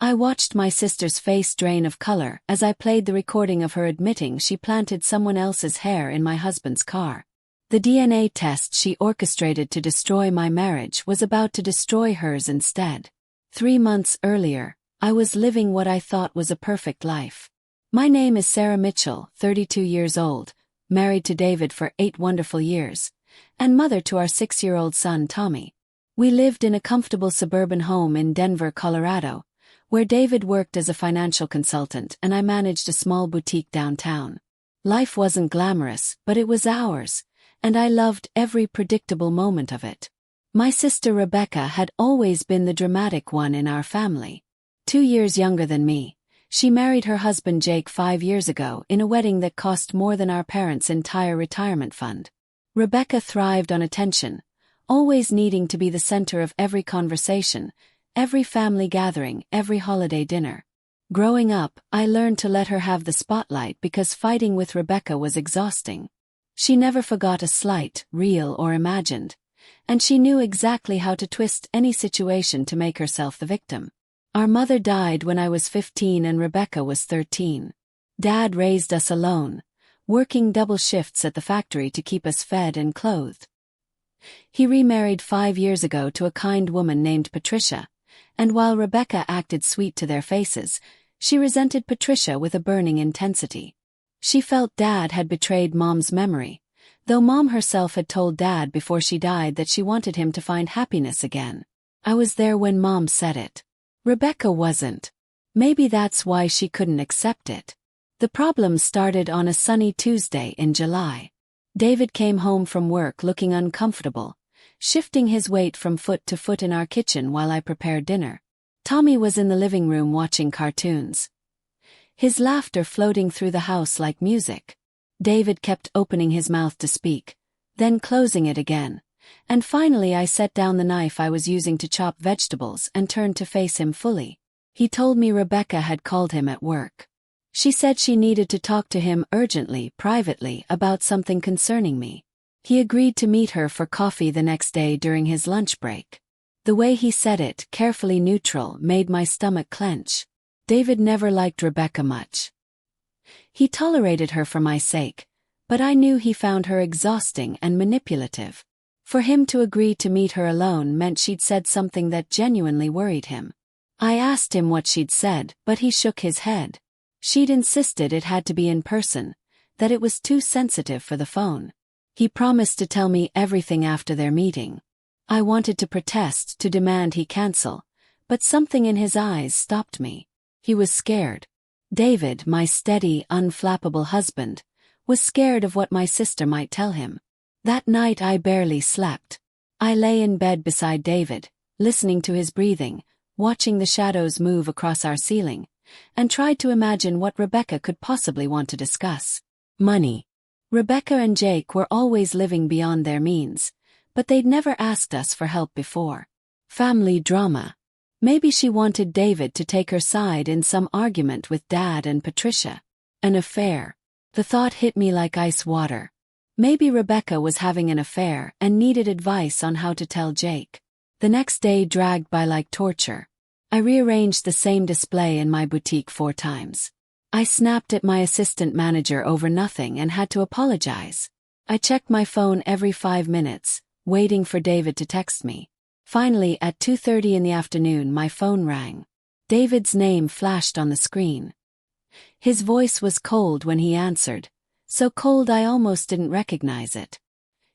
I watched my sister's face drain of color as I played the recording of her admitting she planted someone else's hair in my husband's car. The DNA test she orchestrated to destroy my marriage was about to destroy hers instead. 3 months earlier, I was living what I thought was a perfect life. My name is Sarah Mitchell, 32 years old, married to David for 8 wonderful years, and mother to our 6-year-old son Tommy. We lived in a comfortable suburban home in Denver, Colorado, where David worked as a financial consultant and I managed a small boutique downtown. Life wasn't glamorous, but it was ours, and I loved every predictable moment of it. My sister Rebecca had always been the dramatic one in our family. 2 years younger than me, she married her husband Jake 5 years ago in a wedding that cost more than our parents' entire retirement fund. Rebecca thrived on attention, always needing to be the center of every conversation, every family gathering, every holiday dinner. Growing up, I learned to let her have the spotlight because fighting with Rebecca was exhausting. She never forgot a slight, real or imagined, and she knew exactly how to twist any situation to make herself the victim. Our mother died when I was 15 and Rebecca was 13. Dad raised us alone, working double shifts at the factory to keep us fed and clothed. He remarried 5 years ago to a kind woman named Patricia, and while Rebecca acted sweet to their faces, she resented Patricia with a burning intensity. She felt Dad had betrayed Mom's memory, though Mom herself had told Dad before she died that she wanted him to find happiness again. I was there when Mom said it. Rebecca wasn't. Maybe that's why she couldn't accept it. The problem started on a sunny Tuesday in July. David came home from work looking uncomfortable, shifting his weight from foot to foot in our kitchen while I prepared dinner. Tommy was in the living room watching cartoons, his laughter floating through the house like music. David kept opening his mouth to speak, then closing it again, and finally I set down the knife I was using to chop vegetables and turned to face him fully. He told me Rebecca had called him at work. She said she needed to talk to him urgently, privately, about something concerning me. He agreed to meet her for coffee the next day during his lunch break. The way he said it, carefully neutral, made my stomach clench. David never liked Rebecca much. He tolerated her for my sake, but I knew he found her exhausting and manipulative. For him to agree to meet her alone meant she'd said something that genuinely worried him. I asked him what she'd said, but he shook his head. She'd insisted it had to be in person, that it was too sensitive for the phone. He promised to tell me everything after their meeting. I wanted to protest, to demand he cancel, but something in his eyes stopped me. He was scared. David, my steady, unflappable husband, was scared of what my sister might tell him. That night I barely slept. I lay in bed beside David, listening to his breathing, watching the shadows move across our ceiling, and tried to imagine what Rebecca could possibly want to discuss. Money. Rebecca and Jake were always living beyond their means, but they'd never asked us for help before. Family drama. Maybe she wanted David to take her side in some argument with Dad and Patricia. An affair. The thought hit me like ice water. Maybe Rebecca was having an affair and needed advice on how to tell Jake. The next day dragged by like torture. I rearranged the same display in my boutique 4 times. I snapped at my assistant manager over nothing and had to apologize. I checked my phone every 5 minutes, waiting for David to text me. Finally, at 2:30 in the afternoon, my phone rang. David's name flashed on the screen. His voice was cold when he answered, so cold I almost didn't recognize it.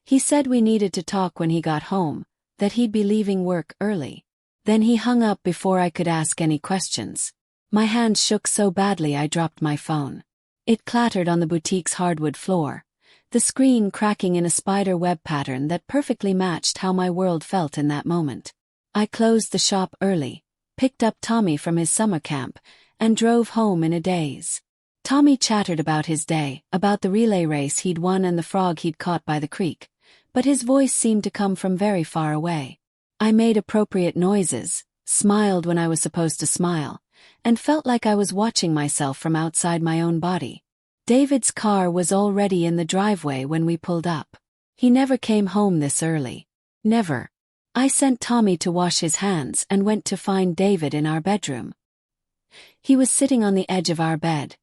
He said we needed to talk when he got home, that he'd be leaving work early. Then he hung up before I could ask any questions. My hand shook so badly I dropped my phone. It clattered on the boutique's hardwood floor, the screen cracking in a spider web pattern that perfectly matched how my world felt in that moment. I closed the shop early, picked up Tommy from his summer camp, and drove home in a daze. Tommy chattered about his day, about the relay race he'd won and the frog he'd caught by the creek, but his voice seemed to come from very far away. I made appropriate noises, smiled when I was supposed to smile, and felt like I was watching myself from outside my own body. David's car was already in the driveway when we pulled up. He never came home this early. Never. I sent Tommy to wash his hands and went to find David in our bedroom. He was sitting on the edge of our bed,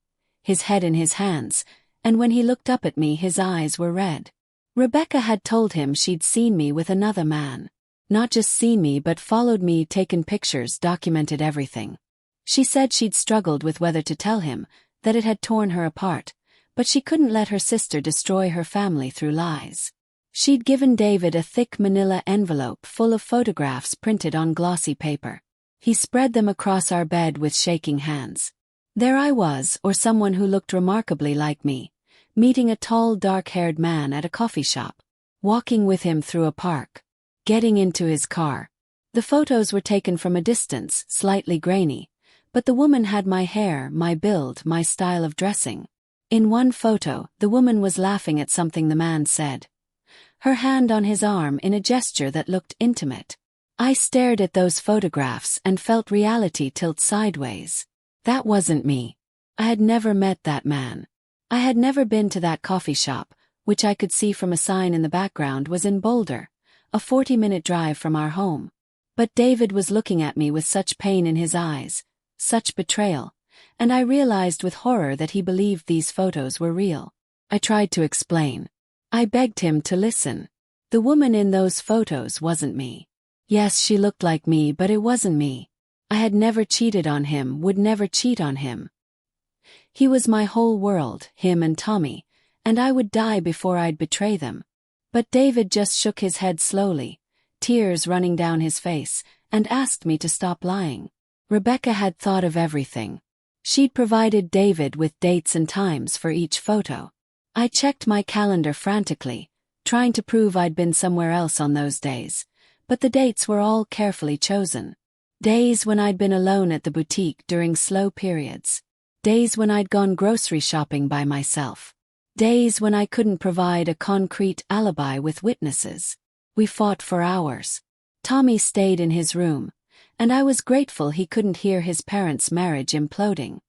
his head in his hands, and when he looked up at me his eyes were red. Rebecca had told him she'd seen me with another man. Not just seen me but followed me, taken pictures, documented everything. She said she'd struggled with whether to tell him, that it had torn her apart, but she couldn't let her sister destroy her family through lies. She'd given David a thick manila envelope full of photographs printed on glossy paper. He spread them across our bed with shaking hands. There I was, or someone who looked remarkably like me, meeting a tall dark-haired man at a coffee shop, walking with him through a park, getting into his car. The photos were taken from a distance, slightly grainy, but the woman had my hair, my build, my style of dressing. In one photo, the woman was laughing at something the man said, her hand on his arm in a gesture that looked intimate. I stared at those photographs and felt reality tilt sideways. That wasn't me. I had never met that man. I had never been to that coffee shop, which I could see from a sign in the background was in Boulder, a 40-minute drive from our home. But David was looking at me with such pain in his eyes, such betrayal, and I realized with horror that he believed these photos were real. I tried to explain. I begged him to listen. The woman in those photos wasn't me. Yes, she looked like me, but it wasn't me. I had never cheated on him, would never cheat on him. He was my whole world, him and Tommy, and I would die before I'd betray them. But David just shook his head slowly, tears running down his face, and asked me to stop lying. Rebecca had thought of everything. She'd provided David with dates and times for each photo. I checked my calendar frantically, trying to prove I'd been somewhere else on those days, but the dates were all carefully chosen. Days when I'd been alone at the boutique during slow periods. Days when I'd gone grocery shopping by myself. Days when I couldn't provide a concrete alibi with witnesses. We fought for hours. Tommy stayed in his room, and I was grateful he couldn't hear his parents' marriage imploding.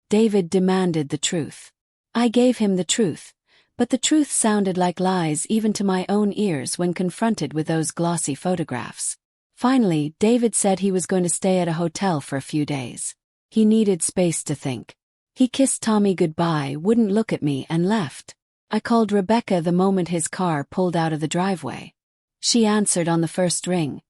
David demanded the truth. I gave him the truth, but the truth sounded like lies even to my own ears when confronted with those glossy photographs. Finally, David said he was going to stay at a hotel for a few days. He needed space to think. He kissed Tommy goodbye, wouldn't look at me, and left. I called Rebecca the moment his car pulled out of the driveway. She answered on the first ring,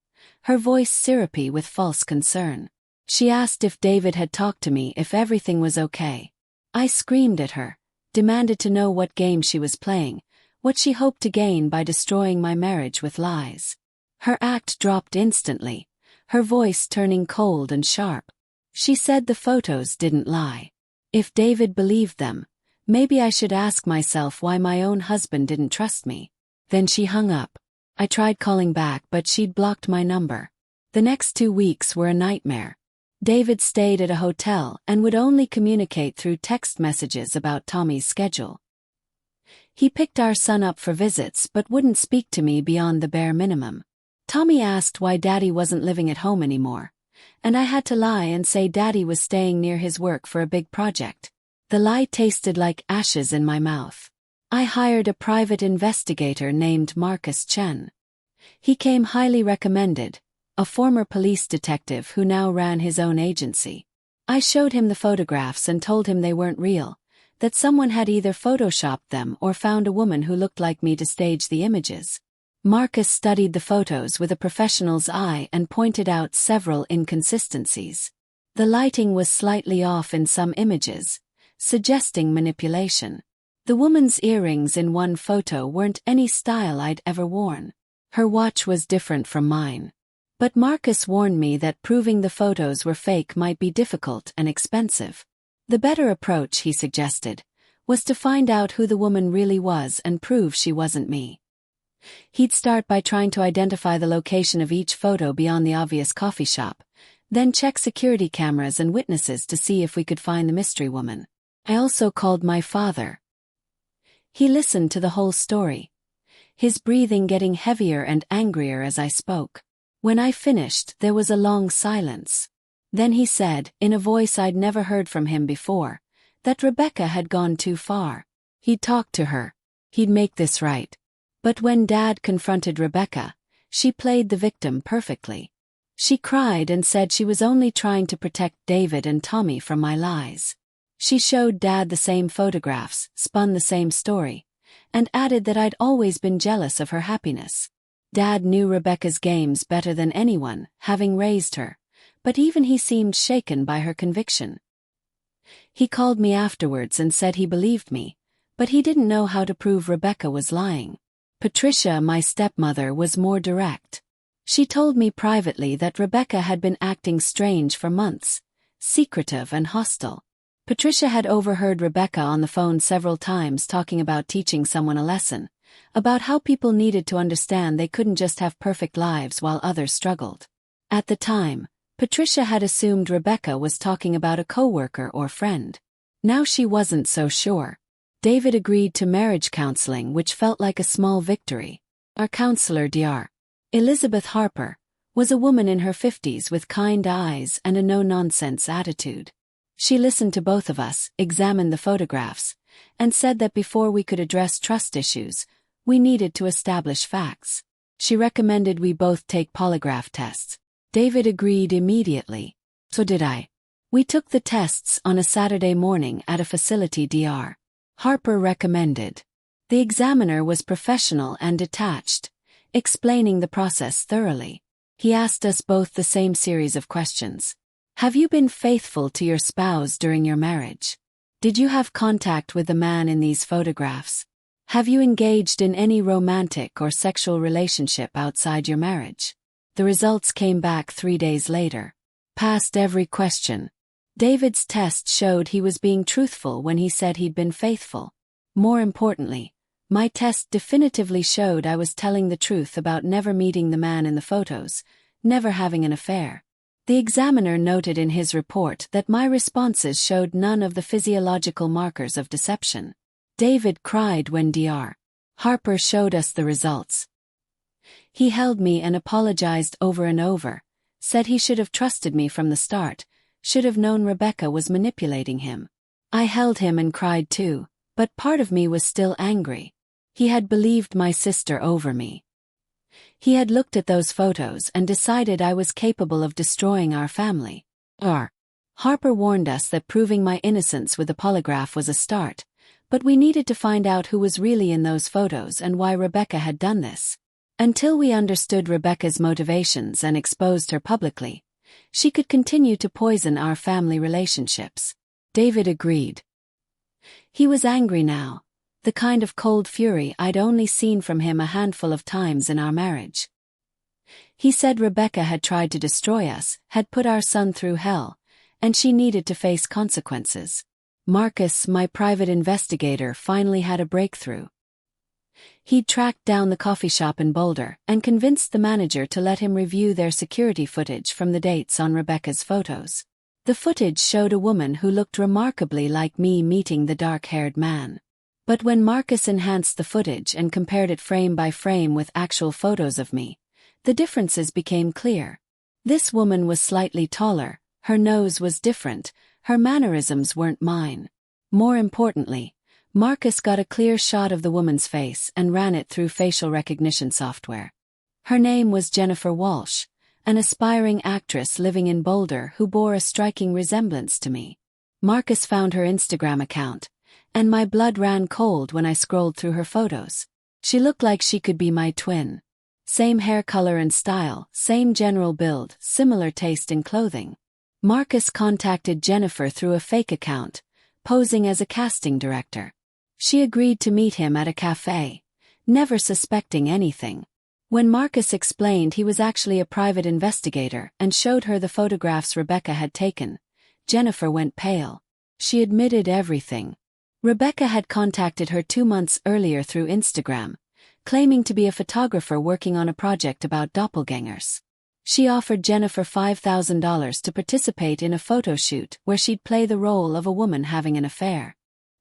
her voice syrupy with false concern. She asked if David had talked to me, if everything was okay. I screamed at her, demanded to know what game she was playing, what she hoped to gain by destroying my marriage with lies. Her act dropped instantly, her voice turning cold and sharp. She said the photos didn't lie. If David believed them, maybe I should ask myself why my own husband didn't trust me. Then she hung up. I tried calling back, but she'd blocked my number. The next 2 weeks were a nightmare. David stayed at a hotel and would only communicate through text messages about Tommy's schedule. He picked our son up for visits but wouldn't speak to me beyond the bare minimum. Tommy asked why Daddy wasn't living at home anymore, and I had to lie and say Daddy was staying near his work for a big project. The lie tasted like ashes in my mouth. I hired a private investigator named Marcus Chen. He came highly recommended, a former police detective who now ran his own agency. I showed him the photographs and told him they weren't real, that someone had either photoshopped them or found a woman who looked like me to stage the images. Marcus studied the photos with a professional's eye and pointed out several inconsistencies. The lighting was slightly off in some images, suggesting manipulation. The woman's earrings in one photo weren't any style I'd ever worn. Her watch was different from mine. But Marcus warned me that proving the photos were fake might be difficult and expensive. The better approach, he suggested, was to find out who the woman really was and prove she wasn't me. He'd start by trying to identify the location of each photo beyond the obvious coffee shop, then check security cameras and witnesses to see if we could find the mystery woman. I also called my father. He listened to the whole story, his breathing getting heavier and angrier as I spoke. When I finished, there was a long silence. Then he said, in a voice I'd never heard from him before, that Rebecca had gone too far. He'd talk to her. He'd make this right. But when Dad confronted Rebecca, she played the victim perfectly. She cried and said she was only trying to protect David and Tommy from my lies. She showed Dad the same photographs, spun the same story, and added that I'd always been jealous of her happiness. Dad knew Rebecca's games better than anyone, having raised her, but even he seemed shaken by her conviction. He called me afterwards and said he believed me, but he didn't know how to prove Rebecca was lying. Patricia, my stepmother, was more direct. She told me privately that Rebecca had been acting strange for months, secretive and hostile. Patricia had overheard Rebecca on the phone several times talking about teaching someone a lesson, about how people needed to understand they couldn't just have perfect lives while others struggled. At the time, Patricia had assumed Rebecca was talking about a coworker or friend. Now she wasn't so sure. David agreed to marriage counseling, which felt like a small victory. Our counselor, Dr. Elizabeth Harper, was a woman in her 50s with kind eyes and a no-nonsense attitude. She listened to both of us, examined the photographs, and said that before we could address trust issues, we needed to establish facts. She recommended we both take polygraph tests. David agreed immediately. So did I. We took the tests on a Saturday morning at a facility Dr. Harper recommended. The examiner was professional and detached, explaining the process thoroughly. He asked us both the same series of questions. Have you been faithful to your spouse during your marriage? Did you have contact with the man in these photographs? Have you engaged in any romantic or sexual relationship outside your marriage? The results came back 3 days later. Passed every question. David's test showed he was being truthful when he said he'd been faithful. More importantly, my test definitively showed I was telling the truth about never meeting the man in the photos, never having an affair. The examiner noted in his report that my responses showed none of the physiological markers of deception. David cried when Dr. Harper showed us the results. He held me and apologized over and over, said he should have trusted me from the start, should have known Rebecca was manipulating him. I held him and cried too, but part of me was still angry. He had believed my sister over me. He had looked at those photos and decided I was capable of destroying our family. Harper warned us that proving my innocence with a polygraph was a start, but we needed to find out who was really in those photos and why Rebecca had done this. Until we understood Rebecca's motivations and exposed her publicly, she could continue to poison our family relationships. David agreed. He was angry now, the kind of cold fury I'd only seen from him a handful of times in our marriage. He said Rebecca had tried to destroy us, had put our son through hell, and she needed to face consequences. Marcus, my private investigator, finally had a breakthrough. He'd tracked down the coffee shop in Boulder and convinced the manager to let him review their security footage from the dates on Rebecca's photos. The footage showed a woman who looked remarkably like me meeting the dark-haired man. But when Marcus enhanced the footage and compared it frame by frame with actual photos of me, the differences became clear. This woman was slightly taller, her nose was different, her mannerisms weren't mine. More importantly, Marcus got a clear shot of the woman's face and ran it through facial recognition software. Her name was Jennifer Walsh, an aspiring actress living in Boulder who bore a striking resemblance to me. Marcus found her Instagram account, and my blood ran cold when I scrolled through her photos. She looked like she could be my twin. Same hair color and style, same general build, similar taste in clothing. Marcus contacted Jennifer through a fake account, posing as a casting director. She agreed to meet him at a cafe, never suspecting anything. When Marcus explained he was actually a private investigator and showed her the photographs Rebecca had taken, Jennifer went pale. She admitted everything. Rebecca had contacted her 2 months earlier through Instagram, claiming to be a photographer working on a project about doppelgangers. She offered Jennifer $5,000 to participate in a photo shoot where she'd play the role of a woman having an affair.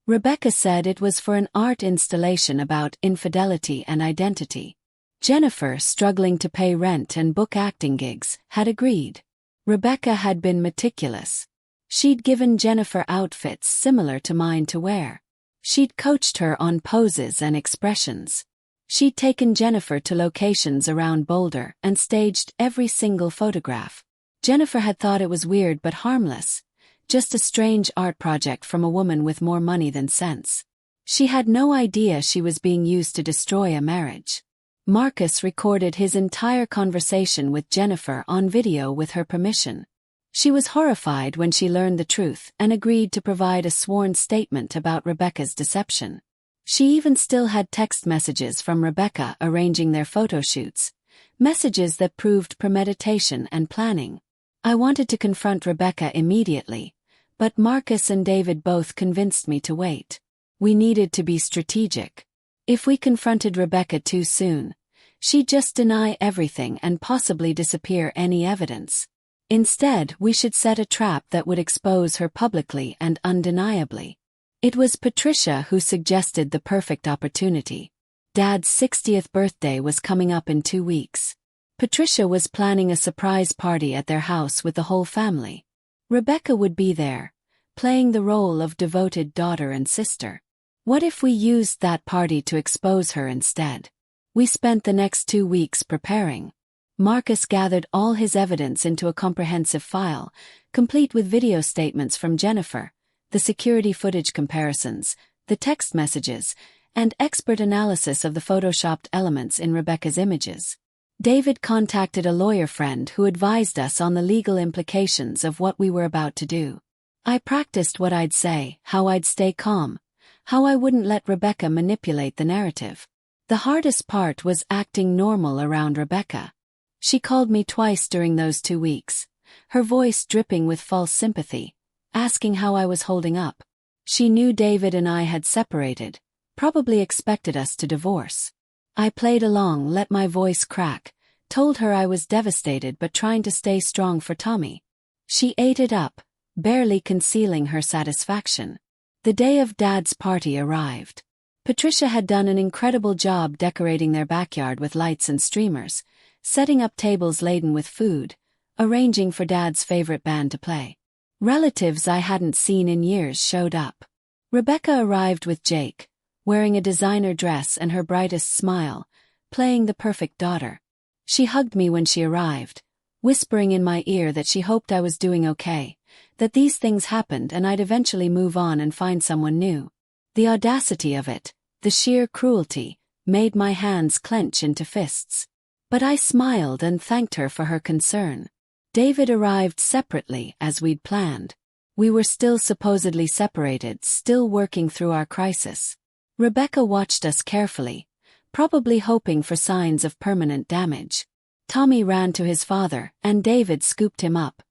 Rebecca said it was for an art installation about infidelity and identity. Jennifer, struggling to pay rent and book acting gigs, had agreed. Rebecca had been meticulous. She'd given Jennifer outfits similar to mine to wear. She'd coached her on poses and expressions. She'd taken Jennifer to locations around Boulder and staged every single photograph. Jennifer had thought it was weird but harmless, just a strange art project from a woman with more money than sense. She had no idea she was being used to destroy a marriage. Marcus recorded his entire conversation with Jennifer on video with her permission. She was horrified when she learned the truth and agreed to provide a sworn statement about Rebecca's deception. She even still had text messages from Rebecca arranging their photo shoots, messages that proved premeditation and planning. I wanted to confront Rebecca immediately, but Marcus and David both convinced me to wait. We needed to be strategic. If we confronted Rebecca too soon, she'd just deny everything and possibly disappear any evidence. Instead, we should set a trap that would expose her publicly and undeniably. It was Patricia who suggested the perfect opportunity. Dad's 60th birthday was coming up in 2 weeks. Patricia was planning a surprise party at their house with the whole family. Rebecca would be there, playing the role of devoted daughter and sister. What if we used that party to expose her instead? We spent the next 2 weeks preparing. Marcus gathered all his evidence into a comprehensive file, complete with video statements from Jennifer, the security footage comparisons, the text messages, and expert analysis of the photoshopped elements in Rebecca's images. David contacted a lawyer friend who advised us on the legal implications of what we were about to do. I practiced what I'd say, how I'd stay calm, how I wouldn't let Rebecca manipulate the narrative. The hardest part was acting normal around Rebecca. She called me twice during those 2 weeks, her voice dripping with false sympathy, asking how I was holding up. She knew David and I had separated, probably expected us to divorce. I played along, let my voice crack, told her I was devastated but trying to stay strong for Tommy. She ate it up, barely concealing her satisfaction. The day of Dad's party arrived. Patricia had done an incredible job decorating their backyard with lights and streamers, setting up tables laden with food, arranging for Dad's favorite band to play. Relatives I hadn't seen in years showed up. Rebecca arrived with Jake, wearing a designer dress and her brightest smile, playing the perfect daughter. She hugged me when she arrived, whispering in my ear that she hoped I was doing okay, that these things happened and I'd eventually move on and find someone new. The audacity of it, the sheer cruelty, made my hands clench into fists. But I smiled and thanked her for her concern. David arrived separately as we'd planned. We were still supposedly separated, still working through our crisis. Rebecca watched us carefully, probably hoping for signs of permanent damage. Tommy ran to his father, and David scooped him up,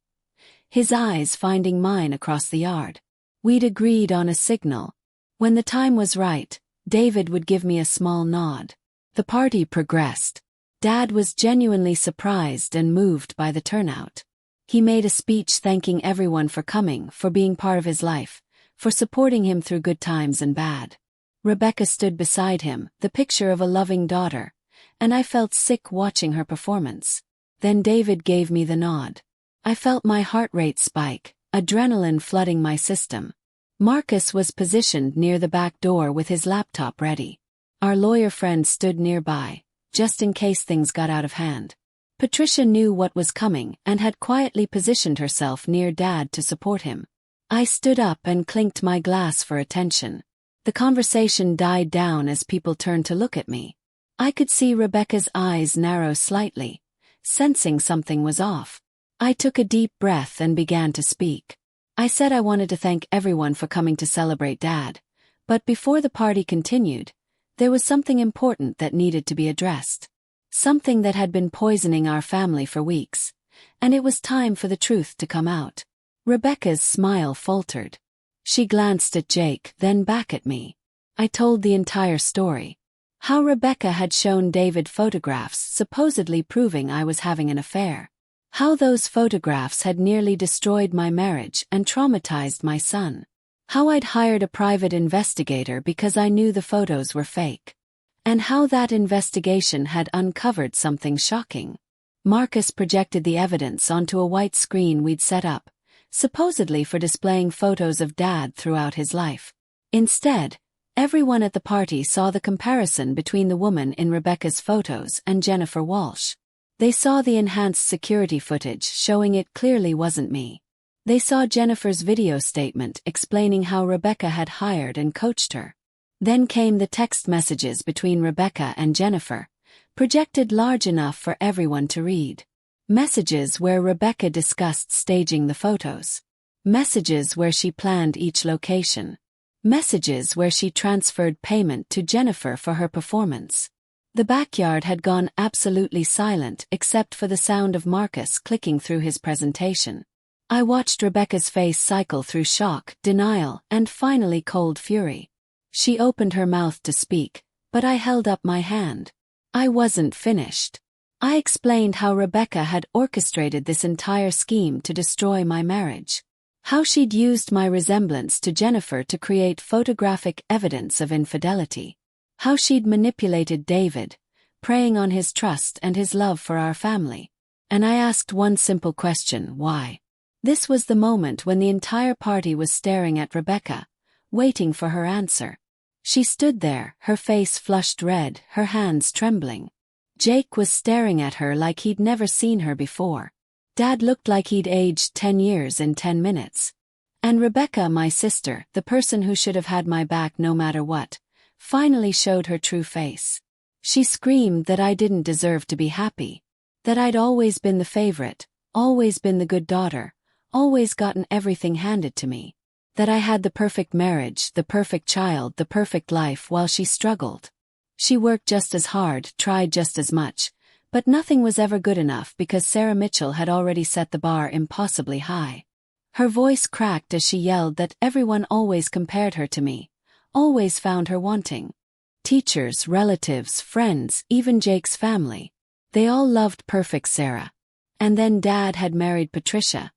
his eyes finding mine across the yard. We'd agreed on a signal. When the time was right, David would give me a small nod. The party progressed. Dad was genuinely surprised and moved by the turnout. He made a speech thanking everyone for coming, for being part of his life, for supporting him through good times and bad. Rebecca stood beside him, the picture of a loving daughter, and I felt sick watching her performance. Then David gave me the nod. I felt my heart rate spike, adrenaline flooding my system. Marcus was positioned near the back door with his laptop ready. Our lawyer friend stood nearby, just in case things got out of hand. Patricia knew what was coming and had quietly positioned herself near Dad to support him. I stood up and clinked my glass for attention. The conversation died down as people turned to look at me. I could see Rebecca's eyes narrow slightly, sensing something was off. I took a deep breath and began to speak. I said I wanted to thank everyone for coming to celebrate Dad, but before the party continued, there was something important that needed to be addressed. Something that had been poisoning our family for weeks, and it was time for the truth to come out. Rebecca's smile faltered. She glanced at Jake, then back at me. I told the entire story. How Rebecca had shown David photographs supposedly proving I was having an affair. How those photographs had nearly destroyed my marriage and traumatized my son. How I'd hired a private investigator because I knew the photos were fake. And how that investigation had uncovered something shocking. Marcus projected the evidence onto a white screen we'd set up, supposedly for displaying photos of Dad throughout his life. Instead, Everyone at the party saw the comparison between the woman in Rebecca's photos and Jennifer Walsh. They saw the enhanced security footage showing it clearly wasn't me. They saw Jennifer's video statement explaining how Rebecca had hired and coached her. Then came the text messages between Rebecca and Jennifer, projected large enough for everyone to read. Messages where Rebecca discussed staging the photos. Messages where she planned each location. Messages where she transferred payment to Jennifer for her performance. The backyard had gone absolutely silent except for the sound of Marcus clicking through his presentation. I watched Rebecca's face cycle through shock, denial, and finally cold fury. She opened her mouth to speak, but I held up my hand. I wasn't finished. I explained how Rebecca had orchestrated this entire scheme to destroy my marriage. How she'd used my resemblance to Jennifer to create photographic evidence of infidelity. How she'd manipulated David, preying on his trust and his love for our family. And I asked one simple question: why? This was the moment when the entire party was staring at Rebecca, waiting for her answer. She stood there, her face flushed red, her hands trembling. Jake was staring at her like he'd never seen her before. Dad looked like he'd aged 10 years in 10 minutes. And Rebecca, my sister, the person who should have had my back no matter what, finally showed her true face. She screamed that I didn't deserve to be happy. That I'd always been the favorite, always been the good daughter, always gotten everything handed to me. That I had the perfect marriage, the perfect child, the perfect life while she struggled. She worked just as hard, tried just as much, but nothing was ever good enough because Sarah Mitchell had already set the bar impossibly high. Her voice cracked as she yelled that everyone always compared her to me, always found her wanting. Teachers, relatives, friends, even Jake's family. They all loved perfect Sarah. And then Dad had married Patricia.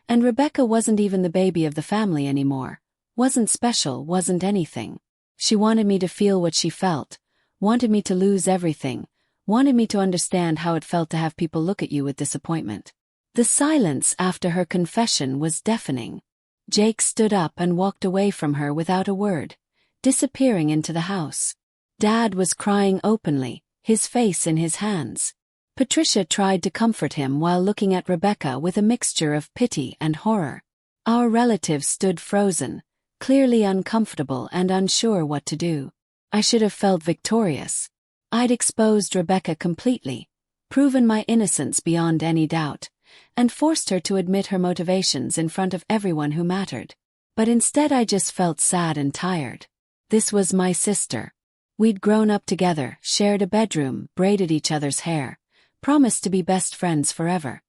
And Rebecca wasn't even the baby of the family anymore. Wasn't special, wasn't anything. She wanted me to feel what she felt. Wanted me to lose everything. Wanted me to understand how it felt to have people look at you with disappointment. The silence after her confession was deafening. Jake stood up and walked away from her without a word, disappearing into the house. Dad was crying openly, his face in his hands. Patricia tried to comfort him while looking at Rebecca with a mixture of pity and horror. Our relatives stood frozen, clearly uncomfortable and unsure what to do. I should have felt victorious. I'd exposed Rebecca completely, proven my innocence beyond any doubt, and forced her to admit her motivations in front of everyone who mattered. But instead I just felt sad and tired. This was my sister. We'd grown up together, shared a bedroom, braided each other's hair, promised to be best friends forever.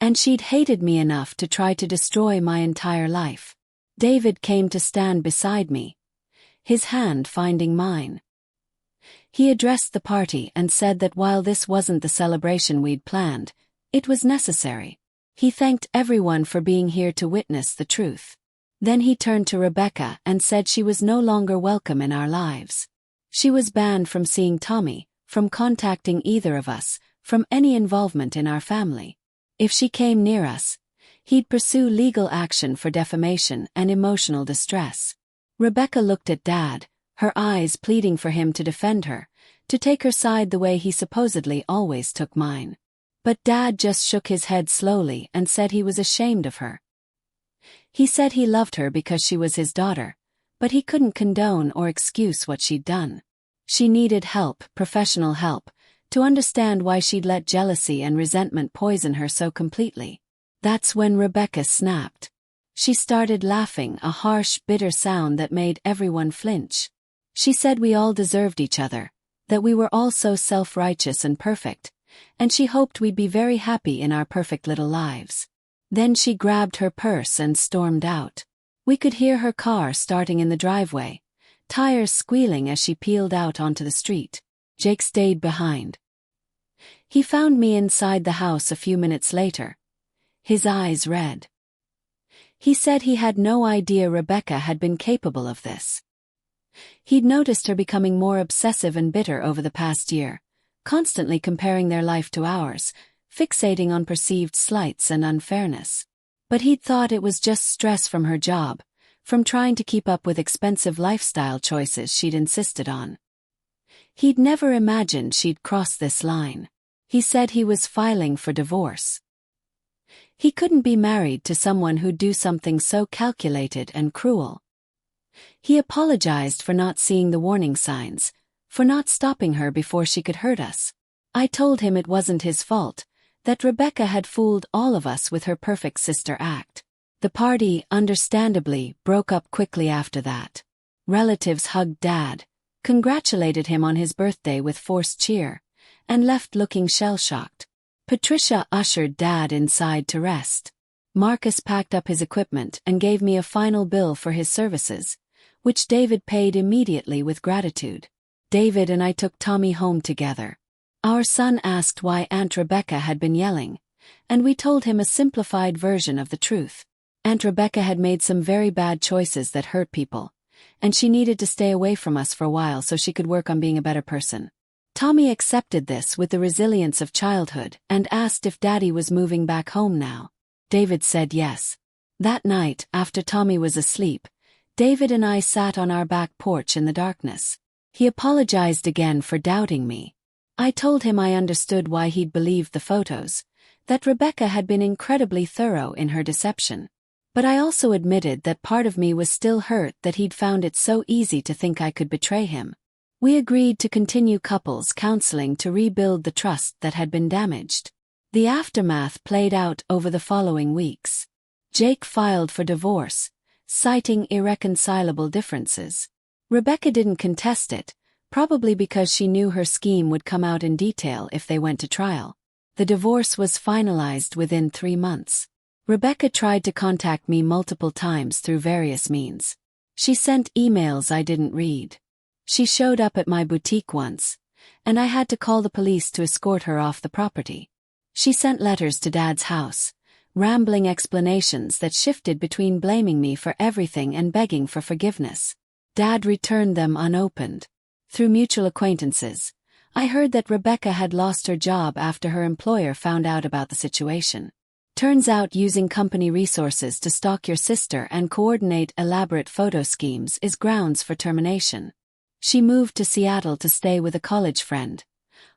And she'd hated me enough to try to destroy my entire life. David came to stand beside me, his hand finding mine. He addressed the party and said that while this wasn't the celebration we'd planned, it was necessary. He thanked everyone for being here to witness the truth. Then he turned to Rebecca and said she was no longer welcome in our lives. She was banned from seeing Tommy, from contacting either of us, from any involvement in our family. If she came near us, he'd pursue legal action for defamation and emotional distress. Rebecca looked at Dad, her eyes pleading for him to defend her, to take her side the way he supposedly always took mine. But Dad just shook his head slowly and said he was ashamed of her. He said he loved her because she was his daughter, but he couldn't condone or excuse what she'd done. She needed help, professional help, to understand why she'd let jealousy and resentment poison her so completely. That's when Rebecca snapped. She started laughing, a harsh, bitter sound that made everyone flinch. She said we all deserved each other, that we were all so self-righteous and perfect, and she hoped we'd be very happy in our perfect little lives. Then she grabbed her purse and stormed out. We could hear her car starting in the driveway, tires squealing as she peeled out onto the street. Jake stayed behind. He found me inside the house a few minutes later, his eyes red. He said he had no idea Rebecca had been capable of this. He'd noticed her becoming more obsessive and bitter over the past year, constantly comparing their life to ours, fixating on perceived slights and unfairness. But he'd thought it was just stress from her job, from trying to keep up with expensive lifestyle choices she'd insisted on. He'd never imagined she'd cross this line. He said he was filing for divorce. He couldn't be married to someone who'd do something so calculated and cruel. He apologized for not seeing the warning signs, for not stopping her before she could hurt us. I told him it wasn't his fault, that Rebecca had fooled all of us with her perfect sister act. The party, understandably, broke up quickly after that. Relatives hugged Dad, congratulated him on his birthday with forced cheer, and left looking shell-shocked. Patricia ushered Dad inside to rest. Marcus packed up his equipment and gave me a final bill for his services, which David paid immediately with gratitude. David and I took Tommy home together. Our son asked why Aunt Rebecca had been yelling, and we told him a simplified version of the truth. Aunt Rebecca had made some very bad choices that hurt people, and she needed to stay away from us for a while so she could work on being a better person. Tommy accepted this with the resilience of childhood and asked if Daddy was moving back home now. David said yes. That night, after Tommy was asleep, David and I sat on our back porch in the darkness. He apologized again for doubting me. I told him I understood why he'd believed the photos, that Rebecca had been incredibly thorough in her deception. But I also admitted that part of me was still hurt that he'd found it so easy to think I could betray him. We agreed to continue couples counseling to rebuild the trust that had been damaged. The aftermath played out over the following weeks. Jake filed for divorce, citing irreconcilable differences. Rebecca didn't contest it, probably because she knew her scheme would come out in detail if they went to trial. The divorce was finalized within 3 months. Rebecca tried to contact me multiple times through various means. She sent emails I didn't read. She showed up at my boutique once, and I had to call the police to escort her off the property. She sent letters to Dad's house, rambling explanations that shifted between blaming me for everything and begging for forgiveness. Dad returned them unopened. Through mutual acquaintances, I heard that Rebecca had lost her job after her employer found out about the situation. Turns out using company resources to stalk your sister and coordinate elaborate photo schemes is grounds for termination. She moved to Seattle to stay with a college friend,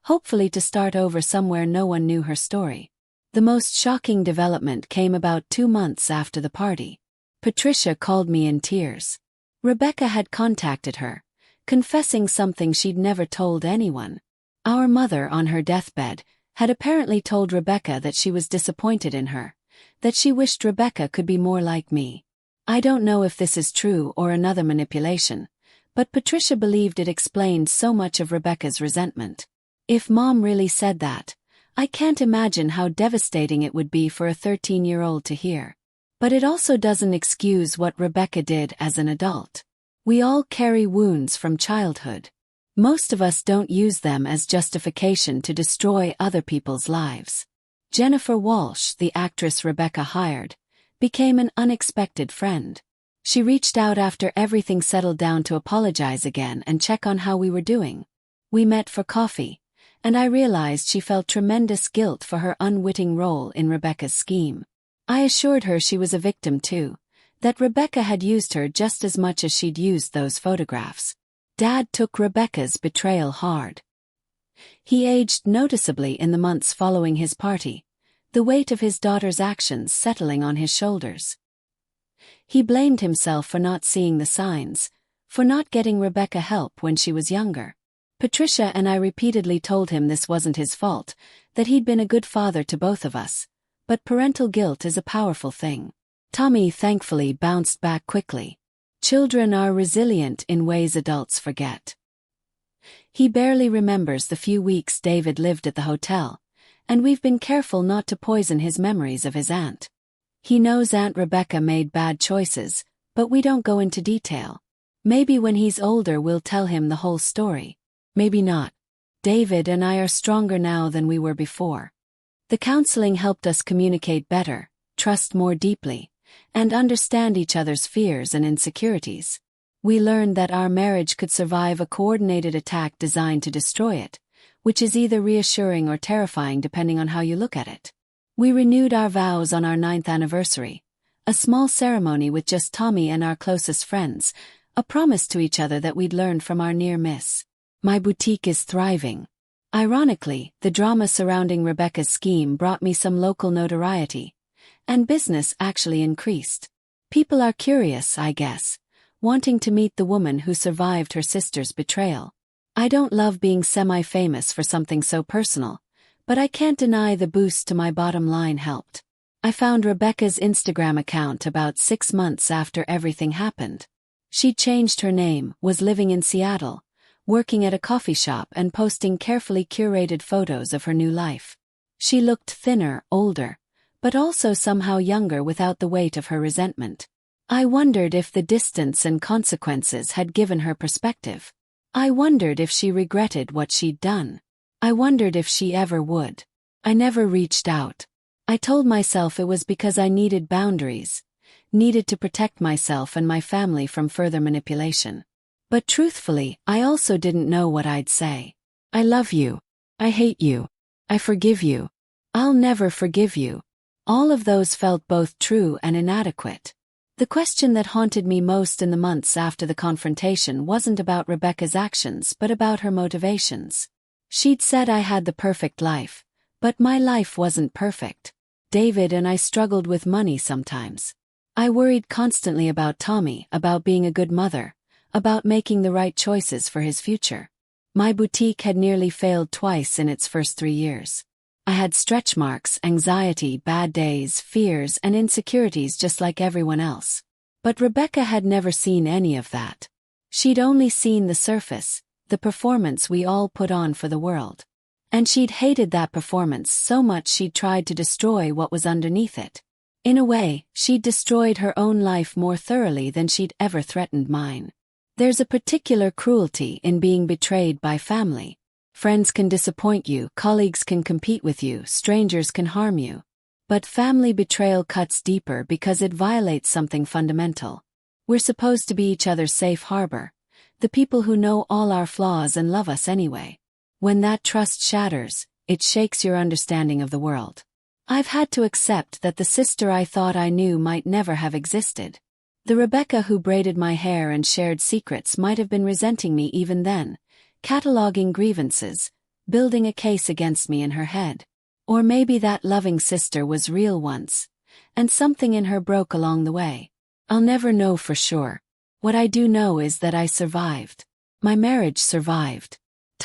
hopefully to start over somewhere no one knew her story. The most shocking development came about 2 months after the party. Patricia called me in tears. Rebecca had contacted her, confessing something she'd never told anyone. Our mother, on her deathbed, had apparently told Rebecca that she was disappointed in her, that she wished Rebecca could be more like me. I don't know if this is true or another manipulation, but Patricia believed it explained so much of Rebecca's resentment. If Mom really said that, I can't imagine how devastating it would be for a 13-year-old to hear. But it also doesn't excuse what Rebecca did as an adult. We all carry wounds from childhood. Most of us don't use them as justification to destroy other people's lives. Jennifer Walsh, the actress Rebecca hired, became an unexpected friend. She reached out after everything settled down to apologize again and check on how we were doing. We met for coffee, and I realized she felt tremendous guilt for her unwitting role in Rebecca's scheme. I assured her she was a victim too, that Rebecca had used her just as much as she'd used those photographs. Dad took Rebecca's betrayal hard. He aged noticeably in the months following his party, the weight of his daughter's actions settling on his shoulders. He blamed himself for not seeing the signs, for not getting Rebecca help when she was younger. Patricia and I repeatedly told him this wasn't his fault, that he'd been a good father to both of us, but parental guilt is a powerful thing. Tommy thankfully bounced back quickly. Children are resilient in ways adults forget. He barely remembers the few weeks David lived at the hotel, and we've been careful not to poison his memories of his aunt. He knows Aunt Rebecca made bad choices, but we don't go into detail. Maybe when he's older we'll tell him the whole story. Maybe not. David and I are stronger now than we were before. The counseling helped us communicate better, trust more deeply, and understand each other's fears and insecurities. We learned that our marriage could survive a coordinated attack designed to destroy it, which is either reassuring or terrifying depending on how you look at it. We renewed our vows on our 9th anniversary, A small ceremony with just Tommy and our closest friends, a promise to each other that we'd learned from our near miss. My boutique is thriving. Ironically, the drama surrounding Rebecca's scheme brought me some local notoriety, and business actually increased. People are curious, I guess, wanting to meet the woman who survived her sister's betrayal. I don't love being semi-famous for something so personal, but I can't deny the boost to my bottom line helped. I found Rebecca's Instagram account about 6 months after everything happened. She'd changed her name, was living in Seattle, working at a coffee shop and posting carefully curated photos of her new life. She looked thinner, older, but also somehow younger without the weight of her resentment. I wondered if the distance and consequences had given her perspective. I wondered if she regretted what she'd done. I wondered if she ever would. I never reached out. I told myself it was because I needed boundaries, needed to protect myself and my family from further manipulation. But truthfully, I also didn't know what I'd say. I love you. I hate you. I forgive you. I'll never forgive you. All of those felt both true and inadequate. The question that haunted me most in the months after the confrontation wasn't about Rebecca's actions but about her motivations. She'd said I had the perfect life, but my life wasn't perfect. David and I struggled with money sometimes. I worried constantly about Tommy, about being a good mother, about making the right choices for his future. My boutique had nearly failed twice in its first 3 years. I had stretch marks, anxiety, bad days, fears, and insecurities just like everyone else. But Rebecca had never seen any of that. She'd only seen the surface, the performance we all put on for the world. And she'd hated that performance so much she'd tried to destroy what was underneath it. In a way, she'd destroyed her own life more thoroughly than she'd ever threatened mine. There's a particular cruelty in being betrayed by family. Friends can disappoint you, colleagues can compete with you, strangers can harm you. But family betrayal cuts deeper because it violates something fundamental. We're supposed to be each other's safe harbor, the people who know all our flaws and love us anyway. When that trust shatters, it shakes your understanding of the world. I've had to accept that the sister I thought I knew might never have existed. The Rebecca who braided my hair and shared secrets might have been resenting me even then, cataloging grievances, building a case against me in her head. Or maybe that loving sister was real once, and something in her broke along the way. I'll never know for sure. What I do know is that I survived. My marriage survived.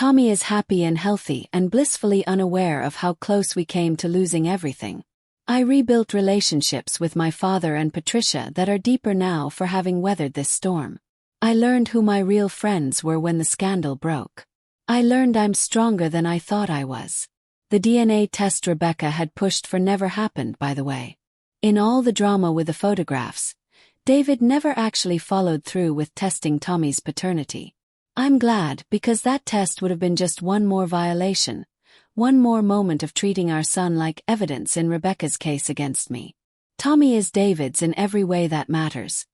Tommy is happy and healthy and blissfully unaware of how close we came to losing everything. I rebuilt relationships with my father and Patricia that are deeper now for having weathered this storm. I learned who my real friends were when the scandal broke. I learned I'm stronger than I thought I was. The DNA test Rebecca had pushed for never happened, by the way. In all the drama with the photographs, David never actually followed through with testing Tommy's paternity. I'm glad, because that test would have been just one more violation, one more moment of treating our son like evidence in Rebecca's case against me. Tommy is David's in every way that matters,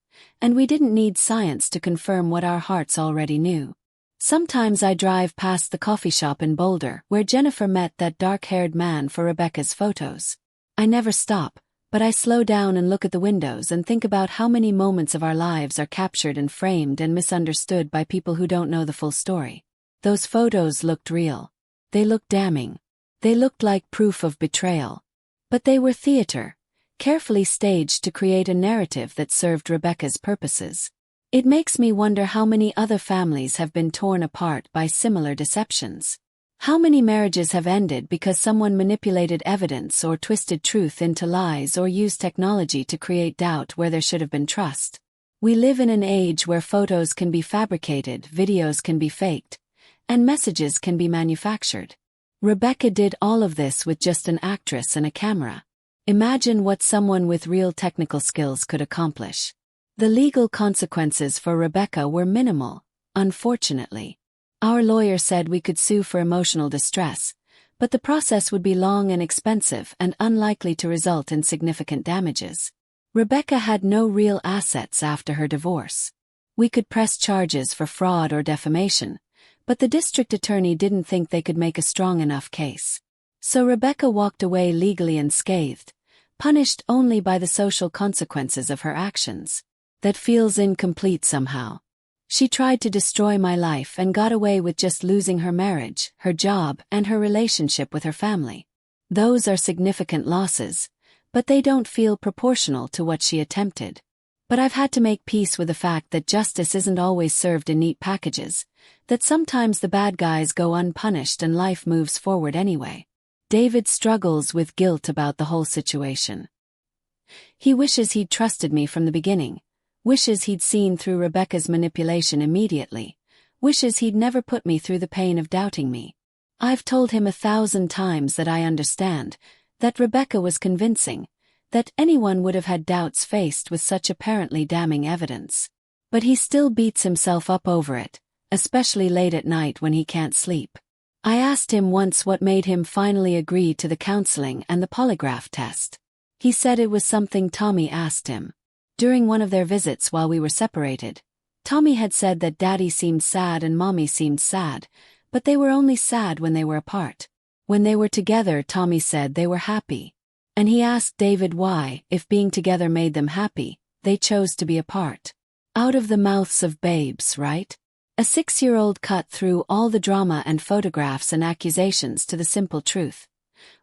and we didn't need science to confirm what our hearts already knew. Sometimes I drive past the coffee shop in Boulder where Jennifer met that dark-haired man for Rebecca's photos. I never stop, but I slow down and look at the windows and think about how many moments of our lives are captured and framed and misunderstood by people who don't know the full story. Those photos looked real. They looked damning. They looked like proof of betrayal. But they were theater, carefully staged to create a narrative that served Rebecca's purposes. It makes me wonder how many other families have been torn apart by similar deceptions. How many marriages have ended because someone manipulated evidence or twisted truth into lies or used technology to create doubt where there should have been trust? We live in an age where photos can be fabricated, videos can be faked, and messages can be manufactured. Rebecca did all of this with just an actress and a camera. Imagine what someone with real technical skills could accomplish. The legal consequences for Rebecca were minimal, unfortunately. Our lawyer said we could sue for emotional distress, but the process would be long and expensive and unlikely to result in significant damages. Rebecca had no real assets after her divorce. We could press charges for fraud or defamation, but the district attorney didn't think they could make a strong enough case. So Rebecca walked away legally unscathed, punished only by the social consequences of her actions. That feels incomplete somehow. She tried to destroy my life and got away with just losing her marriage, her job, and her relationship with her family. Those are significant losses, but they don't feel proportional to what she attempted. But I've had to make peace with the fact that justice isn't always served in neat packages, that sometimes the bad guys go unpunished and life moves forward anyway. David struggles with guilt about the whole situation. He wishes he'd trusted me from the beginning, wishes he'd seen through Rebecca's manipulation immediately, wishes he'd never put me through the pain of doubting me. I've told him 1,000 times that I understand, that Rebecca was convincing, that anyone would have had doubts faced with such apparently damning evidence. But he still beats himself up over it, especially late at night when he can't sleep. I asked him once what made him finally agree to the counseling and the polygraph test. He said it was something Tommy asked him. During one of their visits while we were separated, Tommy had said that Daddy seemed sad and Mommy seemed sad, but they were only sad when they were apart. When they were together, Tommy said they were happy. And he asked David why, if being together made them happy, they chose to be apart. Out of the mouths of babes, right? A 6-year-old cut through all the drama and photographs and accusations to the simple truth.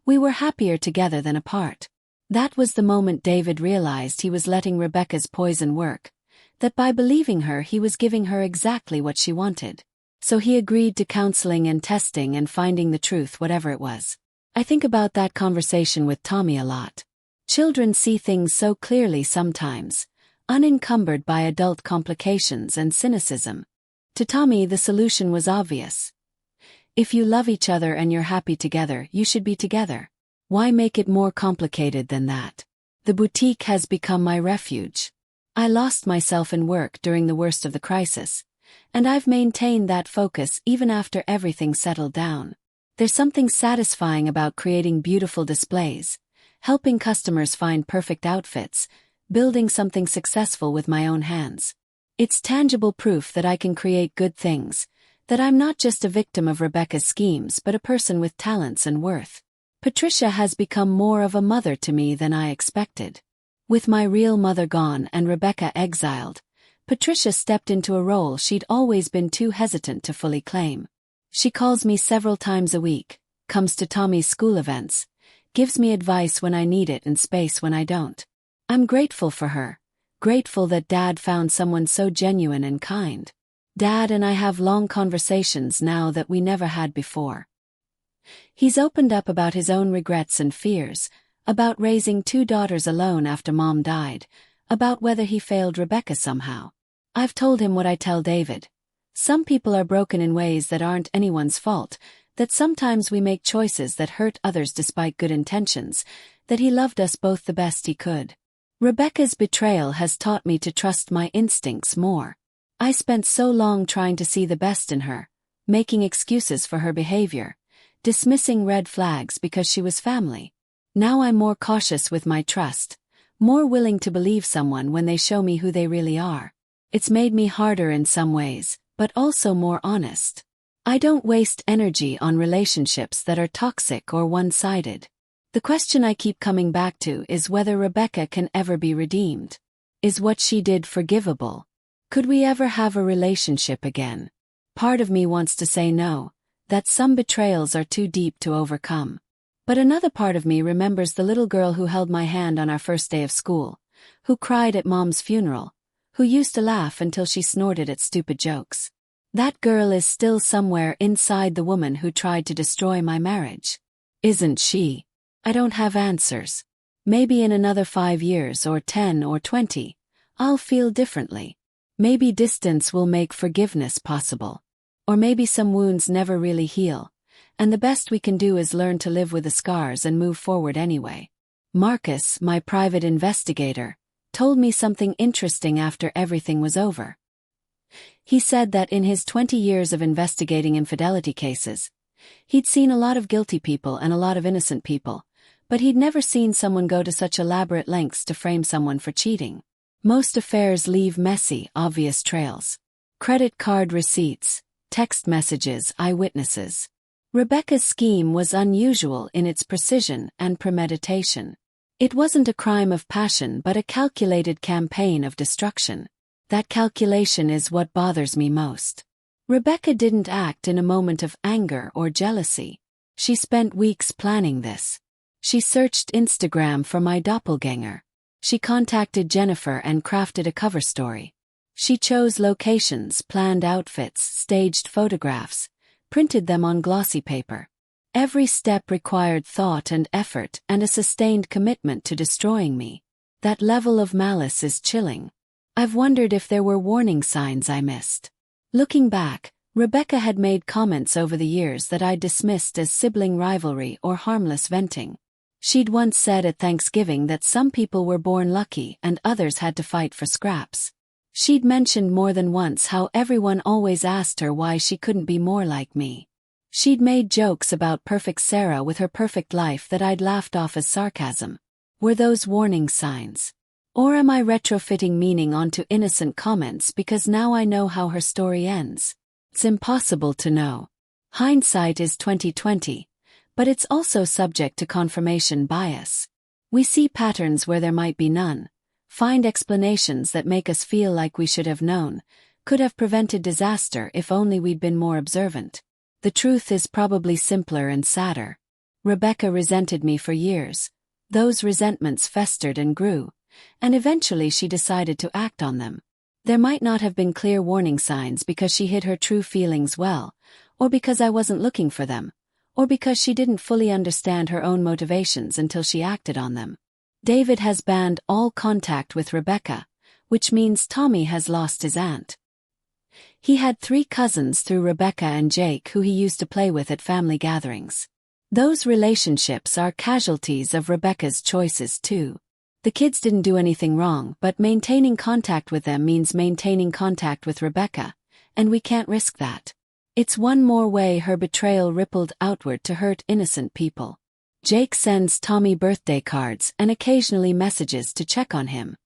We were happier together than apart. That was the moment David realized he was letting Rebecca's poison work, that by believing her he was giving her exactly what she wanted. So he agreed to counseling and testing and finding the truth, whatever it was. I think about that conversation with Tommy a lot. Children see things so clearly sometimes, unencumbered by adult complications and cynicism. To Tommy, the solution was obvious. If you love each other and you're happy together, you should be together. Why make it more complicated than that? The boutique has become my refuge. I lost myself in work during the worst of the crisis, and I've maintained that focus even after everything settled down. There's something satisfying about creating beautiful displays, helping customers find perfect outfits, building something successful with my own hands. It's tangible proof that I can create good things, that I'm not just a victim of Rebecca's schemes but a person with talents and worth. Patricia has become more of a mother to me than I expected. With my real mother gone and Rebecca exiled, Patricia stepped into a role she'd always been too hesitant to fully claim. She calls me several times a week, comes to Tommy's school events, gives me advice when I need it and space when I don't. I'm grateful for her, grateful that Dad found someone so genuine and kind. Dad and I have long conversations now that we never had before. He's opened up about his own regrets and fears, about raising 2 daughters alone after Mom died, about whether he failed Rebecca somehow. I've told him what I tell David. Some people are broken in ways that aren't anyone's fault, that sometimes we make choices that hurt others despite good intentions, that he loved us both the best he could. Rebecca's betrayal has taught me to trust my instincts more. I spent so long trying to see the best in her, making excuses for her behavior, dismissing red flags because she was family. Now I'm more cautious with my trust, more willing to believe someone when they show me who they really are. It's made me harder in some ways, but also more honest. I don't waste energy on relationships that are toxic or one-sided. The question I keep coming back to is whether Rebecca can ever be redeemed. Is what she did forgivable? Could we ever have a relationship again? Part of me wants to say no, that some betrayals are too deep to overcome. But another part of me remembers the little girl who held my hand on our first day of school, who cried at Mom's funeral, who used to laugh until she snorted at stupid jokes. That girl is still somewhere inside the woman who tried to destroy my marriage. Isn't she? I don't have answers. Maybe in another 5 years or 10 or 20, I'll feel differently. Maybe distance will make forgiveness possible. Or maybe some wounds never really heal, and the best we can do is learn to live with the scars and move forward anyway. Marcus, my private investigator, told me something interesting after everything was over. He said that in his 20 years of investigating infidelity cases, he'd seen a lot of guilty people and a lot of innocent people, but he'd never seen someone go to such elaborate lengths to frame someone for cheating. Most affairs leave messy, obvious trails. Credit card receipts, text messages, eyewitnesses. Rebecca's scheme was unusual in its precision and premeditation. It wasn't a crime of passion but a calculated campaign of destruction. That calculation is what bothers me most. Rebecca didn't act in a moment of anger or jealousy. She spent weeks planning this. She searched Instagram for my doppelganger. She contacted Jennifer and crafted a cover story. She chose locations, planned outfits, staged photographs, printed them on glossy paper. Every step required thought and effort and a sustained commitment to destroying me. That level of malice is chilling. I've wondered if there were warning signs I missed. Looking back, Rebecca had made comments over the years that I'd dismissed as sibling rivalry or harmless venting. She'd once said at Thanksgiving that some people were born lucky and others had to fight for scraps. She'd mentioned more than once how everyone always asked her why she couldn't be more like me. She'd made jokes about perfect Sarah with her perfect life that I'd laughed off as sarcasm. Were those warning signs? Or am I retrofitting meaning onto innocent comments because now I know how her story ends? It's impossible to know. Hindsight is 20/20, but it's also subject to confirmation bias. We see patterns where there might be none, find explanations that make us feel like we should have known, could have prevented disaster if only we'd been more observant. The truth is probably simpler and sadder. Rebecca resented me for years. Those resentments festered and grew, and eventually she decided to act on them. There might not have been clear warning signs because she hid her true feelings well, or because I wasn't looking for them, or because she didn't fully understand her own motivations until she acted on them. David has banned all contact with Rebecca, which means Tommy has lost his aunt. He had 3 cousins through Rebecca and Jake who he used to play with at family gatherings. Those relationships are casualties of Rebecca's choices too. The kids didn't do anything wrong, but maintaining contact with them means maintaining contact with Rebecca, and we can't risk that. It's one more way her betrayal rippled outward to hurt innocent people. Jake sends Tommy birthday cards and occasionally messages to check on him.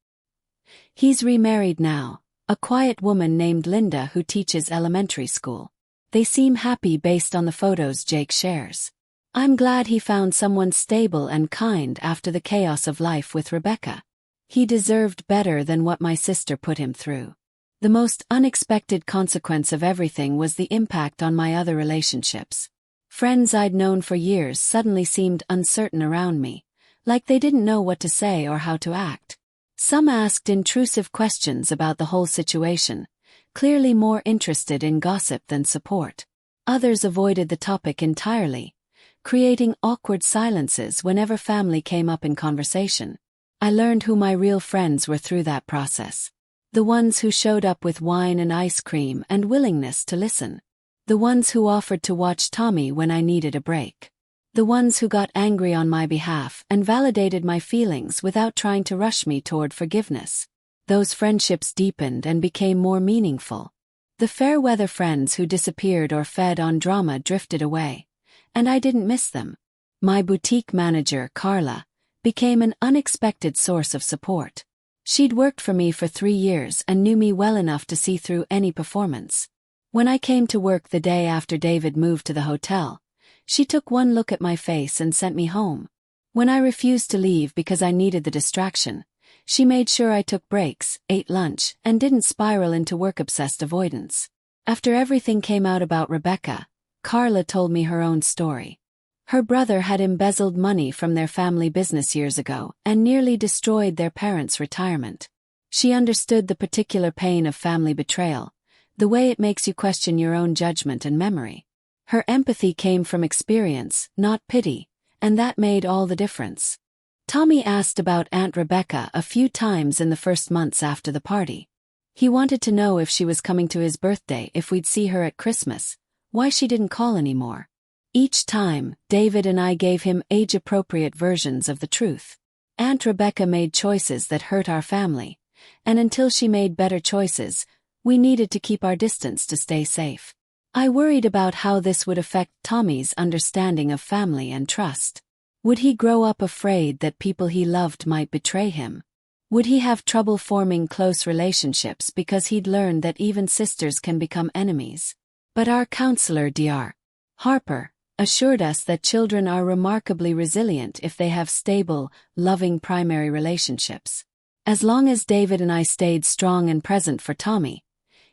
He's remarried now, a quiet woman named Linda who teaches elementary school. They seem happy based on the photos Jake shares. I'm glad he found someone stable and kind after the chaos of life with Rebecca. He deserved better than what my sister put him through. The most unexpected consequence of everything was the impact on my other relationships. Friends I'd known for years suddenly seemed uncertain around me, like they didn't know what to say or how to act. Some asked intrusive questions about the whole situation, clearly more interested in gossip than support. Others avoided the topic entirely, creating awkward silences whenever family came up in conversation. I learned who my real friends were through that process. The ones who showed up with wine and ice cream and willingness to listen. The ones who offered to watch Tommy when I needed a break. The ones who got angry on my behalf and validated my feelings without trying to rush me toward forgiveness. Those friendships deepened and became more meaningful. The fair-weather friends who disappeared or fed on drama drifted away, and I didn't miss them. My boutique manager, Carla, became an unexpected source of support. She'd worked for me for 3 years and knew me well enough to see through any performance. When I came to work the day after David moved to the hotel, she took one look at my face and sent me home. When I refused to leave because I needed the distraction, she made sure I took breaks, ate lunch, and didn't spiral into work-obsessed avoidance. After everything came out about Rebecca, Carla told me her own story. Her brother had embezzled money from their family business years ago and nearly destroyed their parents' retirement. She understood the particular pain of family betrayal, the way it makes you question your own judgment and memory. Her empathy came from experience, not pity, and that made all the difference. Tommy asked about Aunt Rebecca a few times in the first months after the party. He wanted to know if she was coming to his birthday, if we'd see her at Christmas, why she didn't call anymore. Each time, David and I gave him age-appropriate versions of the truth. Aunt Rebecca made choices that hurt our family, and until she made better choices, we needed to keep our distance to stay safe. I worried about how this would affect Tommy's understanding of family and trust. Would he grow up afraid that people he loved might betray him? Would he have trouble forming close relationships because he'd learned that even sisters can become enemies? But our counselor Dr. Harper, assured us that children are remarkably resilient if they have stable, loving primary relationships. As long as David and I stayed strong and present for Tommy,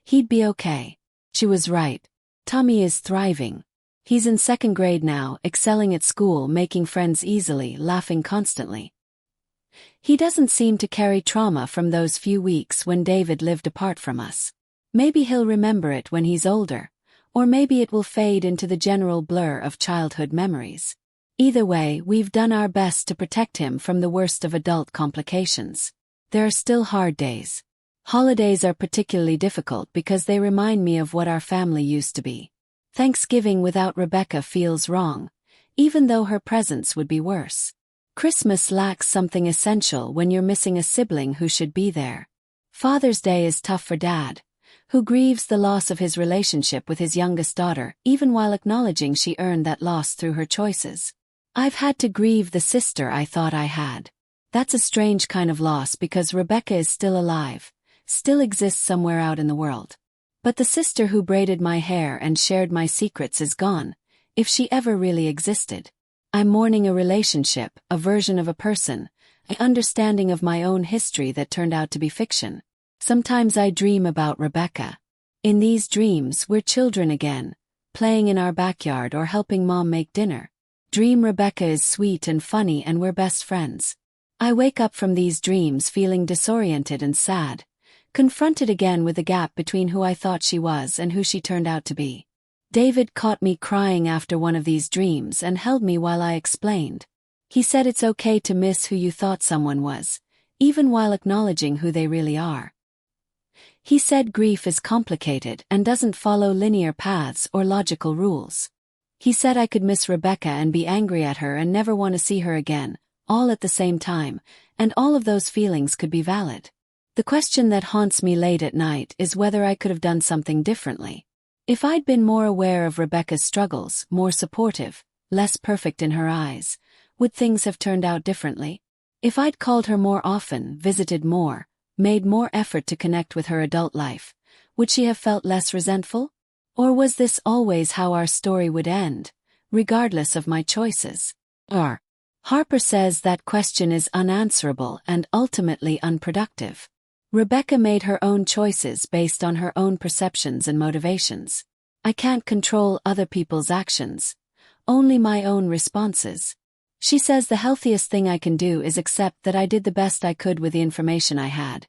he'd be okay. She was right. Tommy is thriving. He's in 2nd grade now, excelling at school, making friends easily, laughing constantly. He doesn't seem to carry trauma from those few weeks when David lived apart from us. Maybe he'll remember it when he's older, or maybe it will fade into the general blur of childhood memories. Either way, we've done our best to protect him from the worst of adult complications. There are still hard days. Holidays are particularly difficult because they remind me of what our family used to be. Thanksgiving without Rebecca feels wrong, even though her presence would be worse. Christmas lacks something essential when you're missing a sibling who should be there. Father's Day is tough for Dad, who grieves the loss of his relationship with his youngest daughter, even while acknowledging she earned that loss through her choices. I've had to grieve the sister I thought I had. That's a strange kind of loss because Rebecca is still alive, still exists somewhere out in the world. But the sister who braided my hair and shared my secrets is gone, if she ever really existed. I'm mourning a relationship, a version of a person, an understanding of my own history that turned out to be fiction. Sometimes I dream about Rebecca. In these dreams, we're children again, playing in our backyard or helping Mom make dinner. Dream Rebecca is sweet and funny and we're best friends. I wake up from these dreams feeling disoriented and sad, confronted again with the gap between who I thought she was and who she turned out to be. David caught me crying after one of these dreams and held me while I explained. He said it's okay to miss who you thought someone was, even while acknowledging who they really are. He said grief is complicated and doesn't follow linear paths or logical rules. He said I could miss Rebecca and be angry at her and never want to see her again, all at the same time, and all of those feelings could be valid. The question that haunts me late at night is whether I could have done something differently. If I'd been more aware of Rebecca's struggles, more supportive, less perfect in her eyes, would things have turned out differently? If I'd called her more often, visited more, made more effort to connect with her adult life, would she have felt less resentful? Or was this always how our story would end, regardless of my choices? Harper says that question is unanswerable and ultimately unproductive. Rebecca made her own choices based on her own perceptions and motivations. I can't control other people's actions, only my own responses. She says the healthiest thing I can do is accept that I did the best I could with the information I had,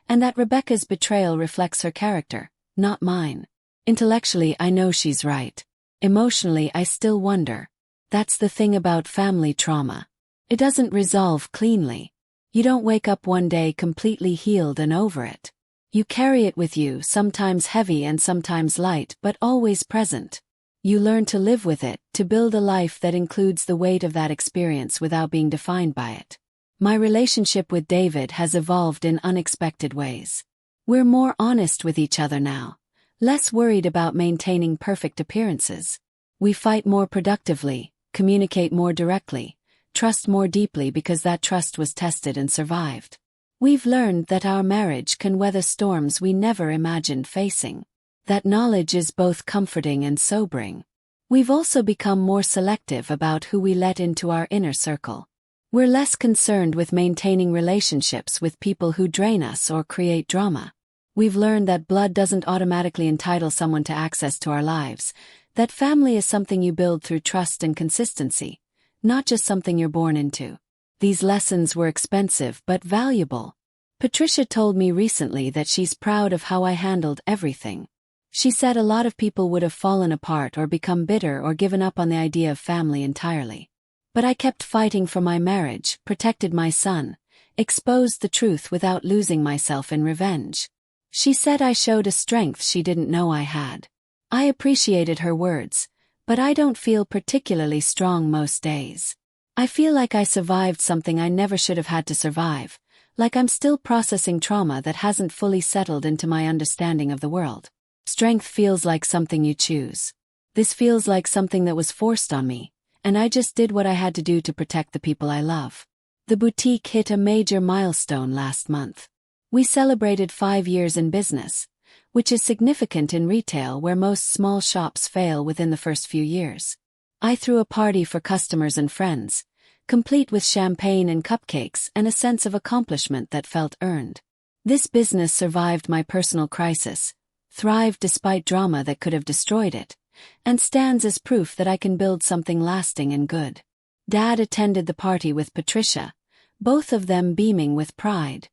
and that Rebecca's betrayal reflects her character, not mine. Intellectually, I know she's right. Emotionally, I still wonder. That's the thing about family trauma. It doesn't resolve cleanly. You don't wake up one day completely healed and over it. You carry it with you, sometimes heavy and sometimes light, but always present. You learn to live with it, to build a life that includes the weight of that experience without being defined by it. My relationship with David has evolved in unexpected ways. We're more honest with each other now, less worried about maintaining perfect appearances. We fight more productively, communicate more directly, trust more deeply because that trust was tested and survived. We've learned that our marriage can weather storms we never imagined facing. That knowledge is both comforting and sobering. We've also become more selective about who we let into our inner circle. We're less concerned with maintaining relationships with people who drain us or create drama. We've learned that blood doesn't automatically entitle someone to access to our lives, that family is something you build through trust and consistency, not just something you're born into. These lessons were expensive but valuable. Patricia told me recently that she's proud of how I handled everything. She said a lot of people would have fallen apart or become bitter or given up on the idea of family entirely. But I kept fighting for my marriage, protected my son, exposed the truth without losing myself in revenge. She said I showed a strength she didn't know I had. I appreciated her words, but I don't feel particularly strong most days. I feel like I survived something I never should have had to survive, like I'm still processing trauma that hasn't fully settled into my understanding of the world. Strength feels like something you choose. This feels like something that was forced on me, and I just did what I had to do to protect the people I love. The boutique hit a major milestone last month. We celebrated 5 years in business, which is significant in retail where most small shops fail within the first few years. I threw a party for customers and friends, complete with champagne and cupcakes and a sense of accomplishment that felt earned. This business survived my personal crisis, thrived despite drama that could have destroyed it, and stands as proof that I can build something lasting and good. Dad attended the party with Patricia, both of them beaming with pride.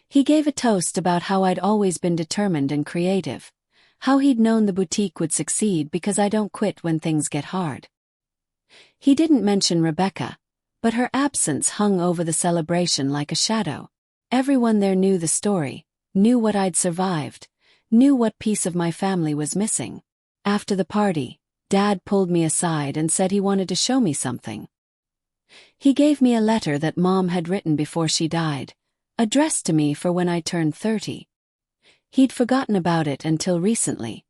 He gave a toast about how I'd always been determined and creative, how he'd known the boutique would succeed because I don't quit when things get hard. He didn't mention Rebecca, but her absence hung over the celebration like a shadow. Everyone there knew the story, knew what I'd survived, knew what piece of my family was missing. After the party, Dad pulled me aside and said he wanted to show me something. He gave me a letter that Mom had written before she died, addressed to me for when I turned 30. He'd forgotten about it until recently,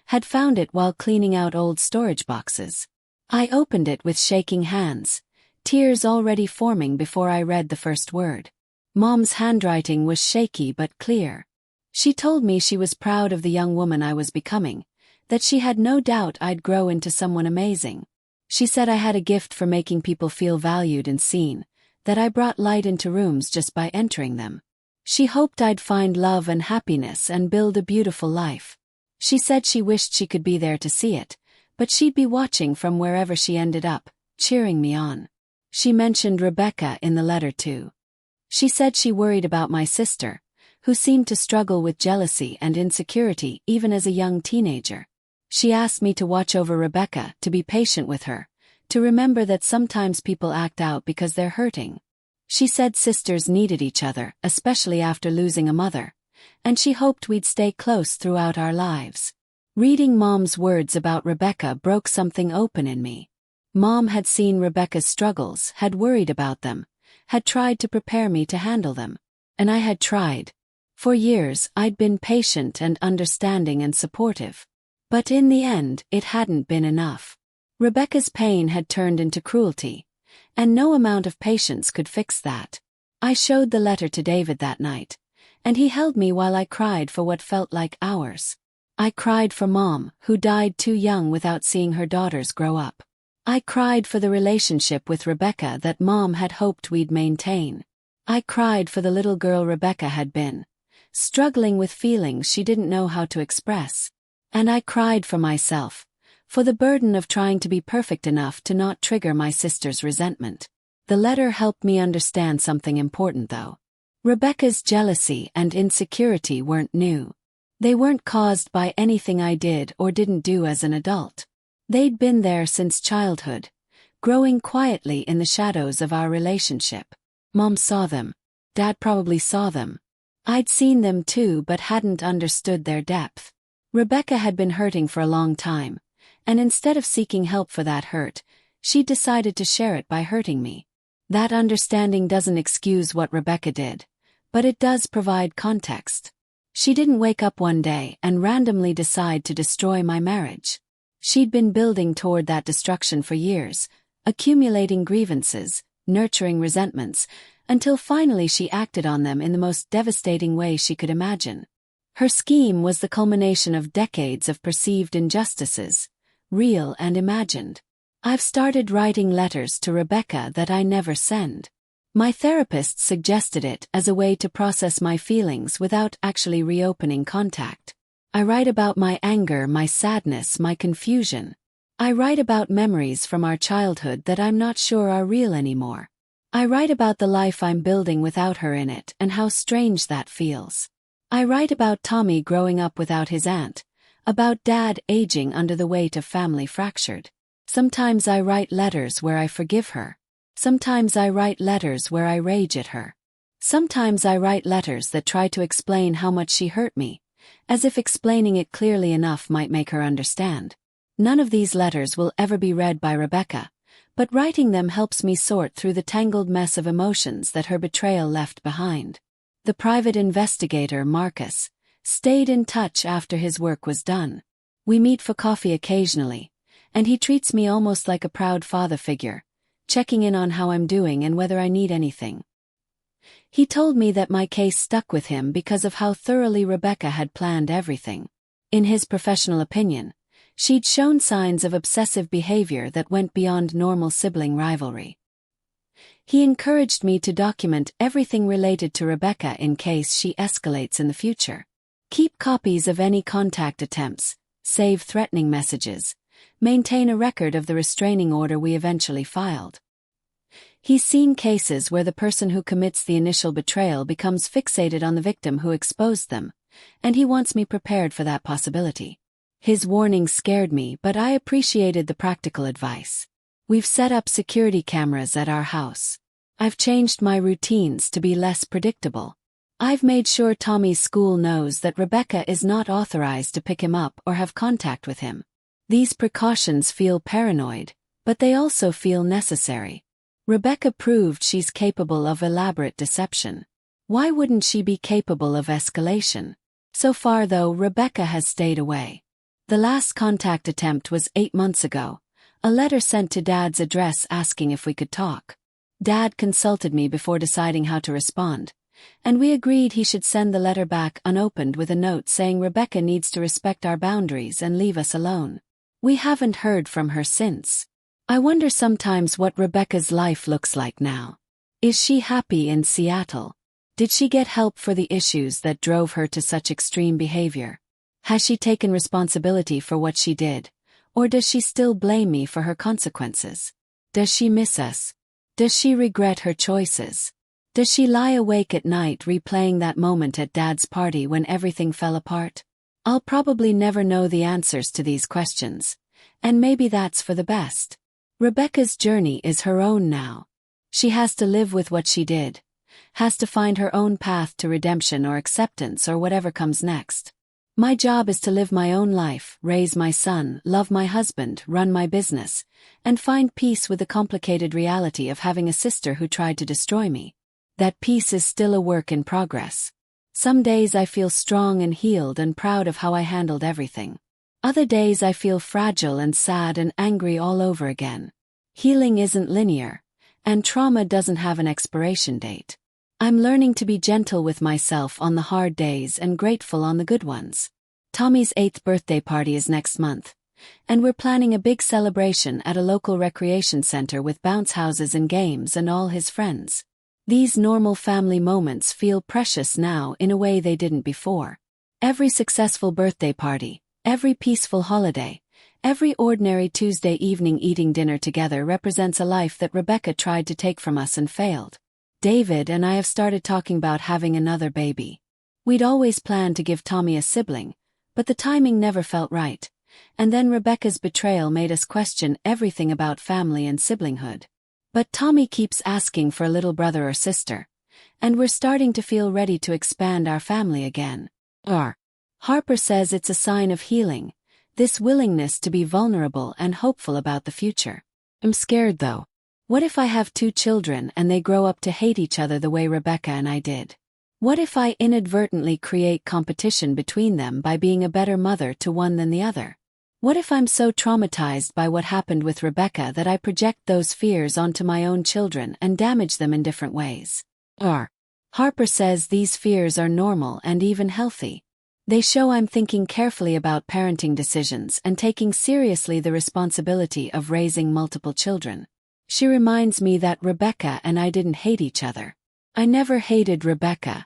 had found it while cleaning out old storage boxes. I opened it with shaking hands, tears already forming before I read the first word. Mom's handwriting was shaky but clear. She told me she was proud of the young woman I was becoming, that she had no doubt I'd grow into someone amazing. She said I had a gift for making people feel valued and seen, that I brought light into rooms just by entering them. She hoped I'd find love and happiness and build a beautiful life. She said she wished she could be there to see it, but she'd be watching from wherever she ended up, cheering me on. She mentioned Rebecca in the letter too. She said she worried about my sister, who seemed to struggle with jealousy and insecurity even as a young teenager. She asked me to watch over Rebecca, to be patient with her, to remember that sometimes people act out because they're hurting. She said sisters needed each other, especially after losing a mother, and she hoped we'd stay close throughout our lives. Reading Mom's words about Rebecca broke something open in me. Mom had seen Rebecca's struggles, had worried about them, had tried to prepare me to handle them. And I had tried. For years, I'd been patient and understanding and supportive. But in the end, it hadn't been enough. Rebecca's pain had turned into cruelty, and no amount of patience could fix that. I showed the letter to David that night, and he held me while I cried for what felt like hours. I cried for Mom, who died too young without seeing her daughters grow up. I cried for the relationship with Rebecca that Mom had hoped we'd maintain. I cried for the little girl Rebecca had been, struggling with feelings she didn't know how to express. And I cried for myself, for the burden of trying to be perfect enough to not trigger my sister's resentment. The letter helped me understand something important though. Rebecca's jealousy and insecurity weren't new. They weren't caused by anything I did or didn't do as an adult. They'd been there since childhood, growing quietly in the shadows of our relationship. Mom saw them. Dad probably saw them. I'd seen them too but hadn't understood their depth. Rebecca had been hurting for a long time, and instead of seeking help for that hurt, she decided to share it by hurting me. That understanding doesn't excuse what Rebecca did, but it does provide context. She didn't wake up one day and randomly decide to destroy my marriage. She'd been building toward that destruction for years, accumulating grievances, nurturing resentments, until finally she acted on them in the most devastating way she could imagine. Her scheme was the culmination of decades of perceived injustices, real and imagined. I've started writing letters to Rebecca that I never send. My therapist suggested it as a way to process my feelings without actually reopening contact. I write about my anger, my sadness, my confusion. I write about memories from our childhood that I'm not sure are real anymore. I write about the life I'm building without her in it and how strange that feels. I write about Tommy growing up without his aunt, about Dad aging under the weight of family fractured. Sometimes I write letters where I forgive her. Sometimes I write letters where I rage at her. Sometimes I write letters that try to explain how much she hurt me, as if explaining it clearly enough might make her understand. None of these letters will ever be read by Rebecca, but writing them helps me sort through the tangled mess of emotions that her betrayal left behind. The private investigator, Marcus, stayed in touch after his work was done. We meet for coffee occasionally, and he treats me almost like a proud father figure, checking in on how I'm doing and whether I need anything. He told me that my case stuck with him because of how thoroughly Rebecca had planned everything. In his professional opinion, She'd shown signs of obsessive behavior that went beyond normal sibling rivalry. He encouraged me to document everything related to Rebecca in case she escalates in the future. Keep copies of any contact attempts, save threatening messages, maintain a record of the restraining order we eventually filed. He's seen cases where the person who commits the initial betrayal becomes fixated on the victim who exposed them, and he wants me prepared for that possibility. His warning scared me, but I appreciated the practical advice. We've set up security cameras at our house. I've changed my routines to be less predictable. I've made sure Tommy's school knows that Rebecca is not authorized to pick him up or have contact with him. These precautions feel paranoid, but they also feel necessary. Rebecca proved she's capable of elaborate deception. Why wouldn't she be capable of escalation? So far though, Rebecca has stayed away. The last contact attempt was 8 months ago, a letter sent to Dad's address asking if we could talk. Dad consulted me before deciding how to respond, and we agreed he should send the letter back unopened with a note saying Rebecca needs to respect our boundaries and leave us alone. We haven't heard from her since. I wonder sometimes what Rebecca's life looks like now. Is she happy in Seattle? Did she get help for the issues that drove her to such extreme behavior? Has she taken responsibility for what she did? Or does she still blame me for her consequences? Does she miss us? Does she regret her choices? Does she lie awake at night replaying that moment at Dad's party when everything fell apart? I'll probably never know the answers to these questions, and maybe that's for the best. Rebecca's journey is her own now. She has to live with what she did, has to find her own path to redemption or acceptance or whatever comes next. My job is to live my own life, raise my son, love my husband, run my business, and find peace with the complicated reality of having a sister who tried to destroy me. That peace is still a work in progress. Some days I feel strong and healed and proud of how I handled everything. Other days I feel fragile and sad and angry all over again. Healing isn't linear, and trauma doesn't have an expiration date. I'm learning to be gentle with myself on the hard days and grateful on the good ones. Tommy's 8th birthday party is next month, and we're planning a big celebration at a local recreation center with bounce houses and games and all his friends. These normal family moments feel precious now in a way they didn't before. Every successful birthday party, every peaceful holiday, every ordinary Tuesday evening eating dinner together represents a life that Rebecca tried to take from us and failed. David and I have started talking about having another baby. We'd always planned to give Tommy a sibling, but the timing never felt right, and then Rebecca's betrayal made us question everything about family and siblinghood. But Tommy keeps asking for a little brother or sister, and we're starting to feel ready to expand our family again. Harper says it's a sign of healing, this willingness to be vulnerable and hopeful about the future. I'm scared though. What if I have 2 children and they grow up to hate each other the way Rebecca and I did? What if I inadvertently create competition between them by being a better mother to one than the other? What if I'm so traumatized by what happened with Rebecca that I project those fears onto my own children and damage them in different ways? Harper says these fears are normal and even healthy. They show I'm thinking carefully about parenting decisions and taking seriously the responsibility of raising multiple children. She reminds me that Rebecca and I didn't hate each other. I never hated Rebecca.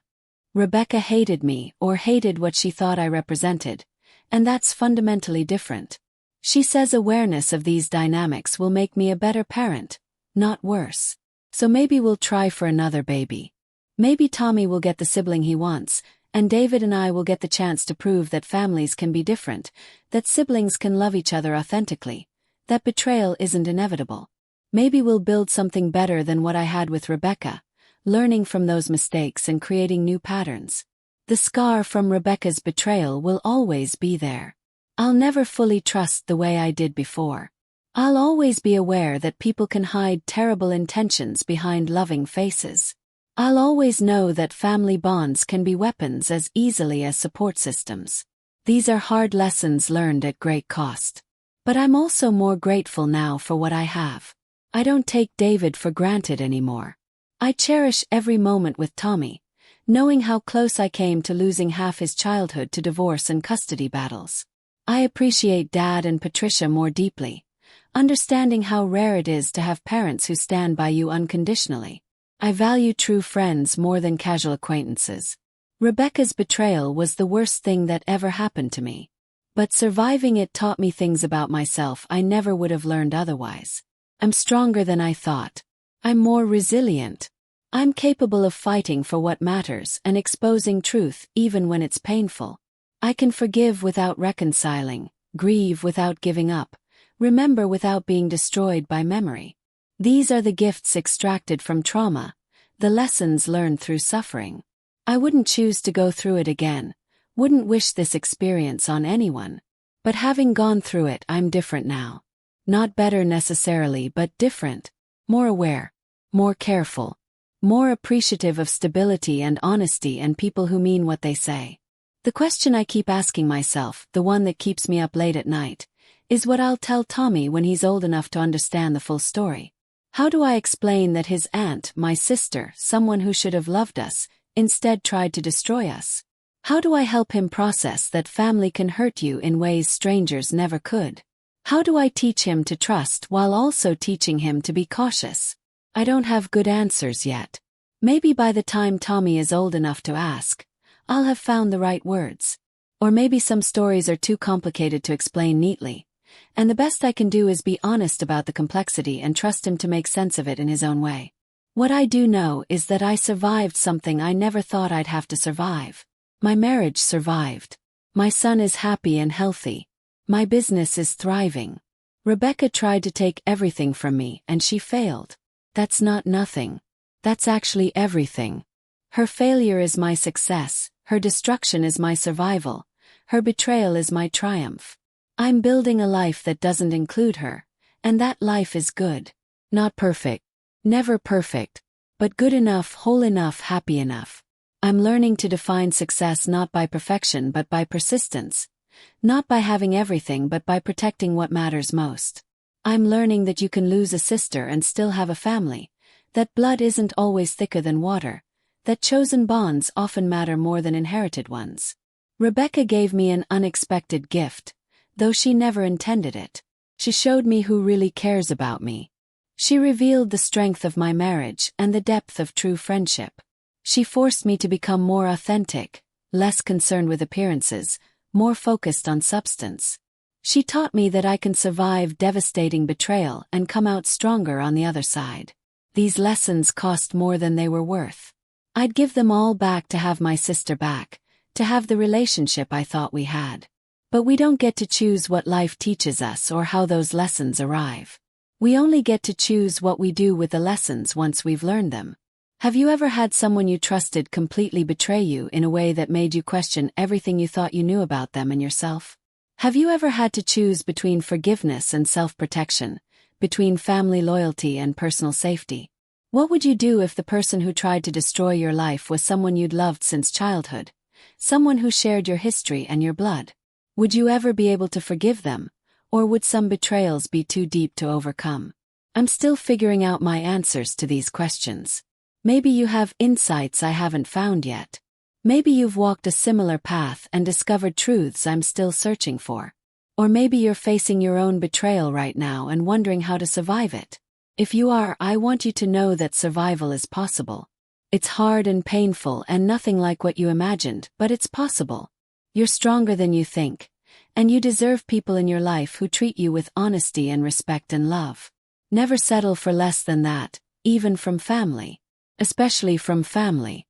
Rebecca hated me or hated what she thought I represented, and that's fundamentally different. She says awareness of these dynamics will make me a better parent, not worse. So maybe we'll try for another baby. Maybe Tommy will get the sibling he wants, and David and I will get the chance to prove that families can be different, that siblings can love each other authentically, that betrayal isn't inevitable. Maybe we'll build something better than what I had with Rebecca, learning from those mistakes and creating new patterns. The scar from Rebecca's betrayal will always be there. I'll never fully trust the way I did before. I'll always be aware that people can hide terrible intentions behind loving faces. I'll always know that family bonds can be weapons as easily as support systems. These are hard lessons learned at great cost. But I'm also more grateful now for what I have. I don't take David for granted anymore. I cherish every moment with Tommy, knowing how close I came to losing half his childhood to divorce and custody battles. I appreciate Dad and Patricia more deeply, understanding how rare it is to have parents who stand by you unconditionally. I value true friends more than casual acquaintances. Rebecca's betrayal was the worst thing that ever happened to me. But surviving it taught me things about myself I never would have learned otherwise. I'm stronger than I thought. I'm more resilient. I'm capable of fighting for what matters and exposing truth even when it's painful. I can forgive without reconciling, grieve without giving up, remember without being destroyed by memory. These are the gifts extracted from trauma, the lessons learned through suffering. I wouldn't choose to go through it again, wouldn't wish this experience on anyone. But having gone through it, I'm different now. Not better necessarily, but different. More aware. More careful. More appreciative of stability and honesty and people who mean what they say. The question I keep asking myself, the one that keeps me up late at night, is what I'll tell Tommy when he's old enough to understand the full story. How do I explain that his aunt, my sister, someone who should have loved us, instead tried to destroy us? How do I help him process that family can hurt you in ways strangers never could? How do I teach him to trust while also teaching him to be cautious? I don't have good answers yet. Maybe by the time Tommy is old enough to ask, I'll have found the right words. Or maybe some stories are too complicated to explain neatly, and the best I can do is be honest about the complexity and trust him to make sense of it in his own way. What I do know is that I survived something I never thought I'd have to survive. My marriage survived. My son is happy and healthy. My business is thriving. Rebecca tried to take everything from me and she failed. That's not nothing. That's actually everything. Her failure is my success, her destruction is my survival, her betrayal is my triumph. I'm building a life that doesn't include her, and that life is good. Not perfect. Never perfect. But good enough, whole enough, happy enough. I'm learning to define success not by perfection but by persistence. Not by having everything but by protecting what matters most. I'm learning that you can lose a sister and still have a family, that blood isn't always thicker than water, that chosen bonds often matter more than inherited ones. Rebecca gave me an unexpected gift, though she never intended it. She showed me who really cares about me. She revealed the strength of my marriage and the depth of true friendship. She forced me to become more authentic, less concerned with appearances, more focused on substance. She taught me that I can survive devastating betrayal and come out stronger on the other side. These lessons cost more than they were worth. I'd give them all back to have my sister back, to have the relationship I thought we had. But we don't get to choose what life teaches us or how those lessons arrive. We only get to choose what we do with the lessons once we've learned them. Have you ever had someone you trusted completely betray you in a way that made you question everything you thought you knew about them and yourself? Have you ever had to choose between forgiveness and self-protection, between family loyalty and personal safety? What would you do if the person who tried to destroy your life was someone you'd loved since childhood, someone who shared your history and your blood? Would you ever be able to forgive them, or would some betrayals be too deep to overcome? I'm still figuring out my answers to these questions. Maybe you have insights I haven't found yet. Maybe you've walked a similar path and discovered truths I'm still searching for. Or maybe you're facing your own betrayal right now and wondering how to survive it. If you are, I want you to know that survival is possible. It's hard and painful and nothing like what you imagined, but it's possible. You're stronger than you think, and you deserve people in your life who treat you with honesty and respect and love. Never settle for less than that, even from family. Especially from family.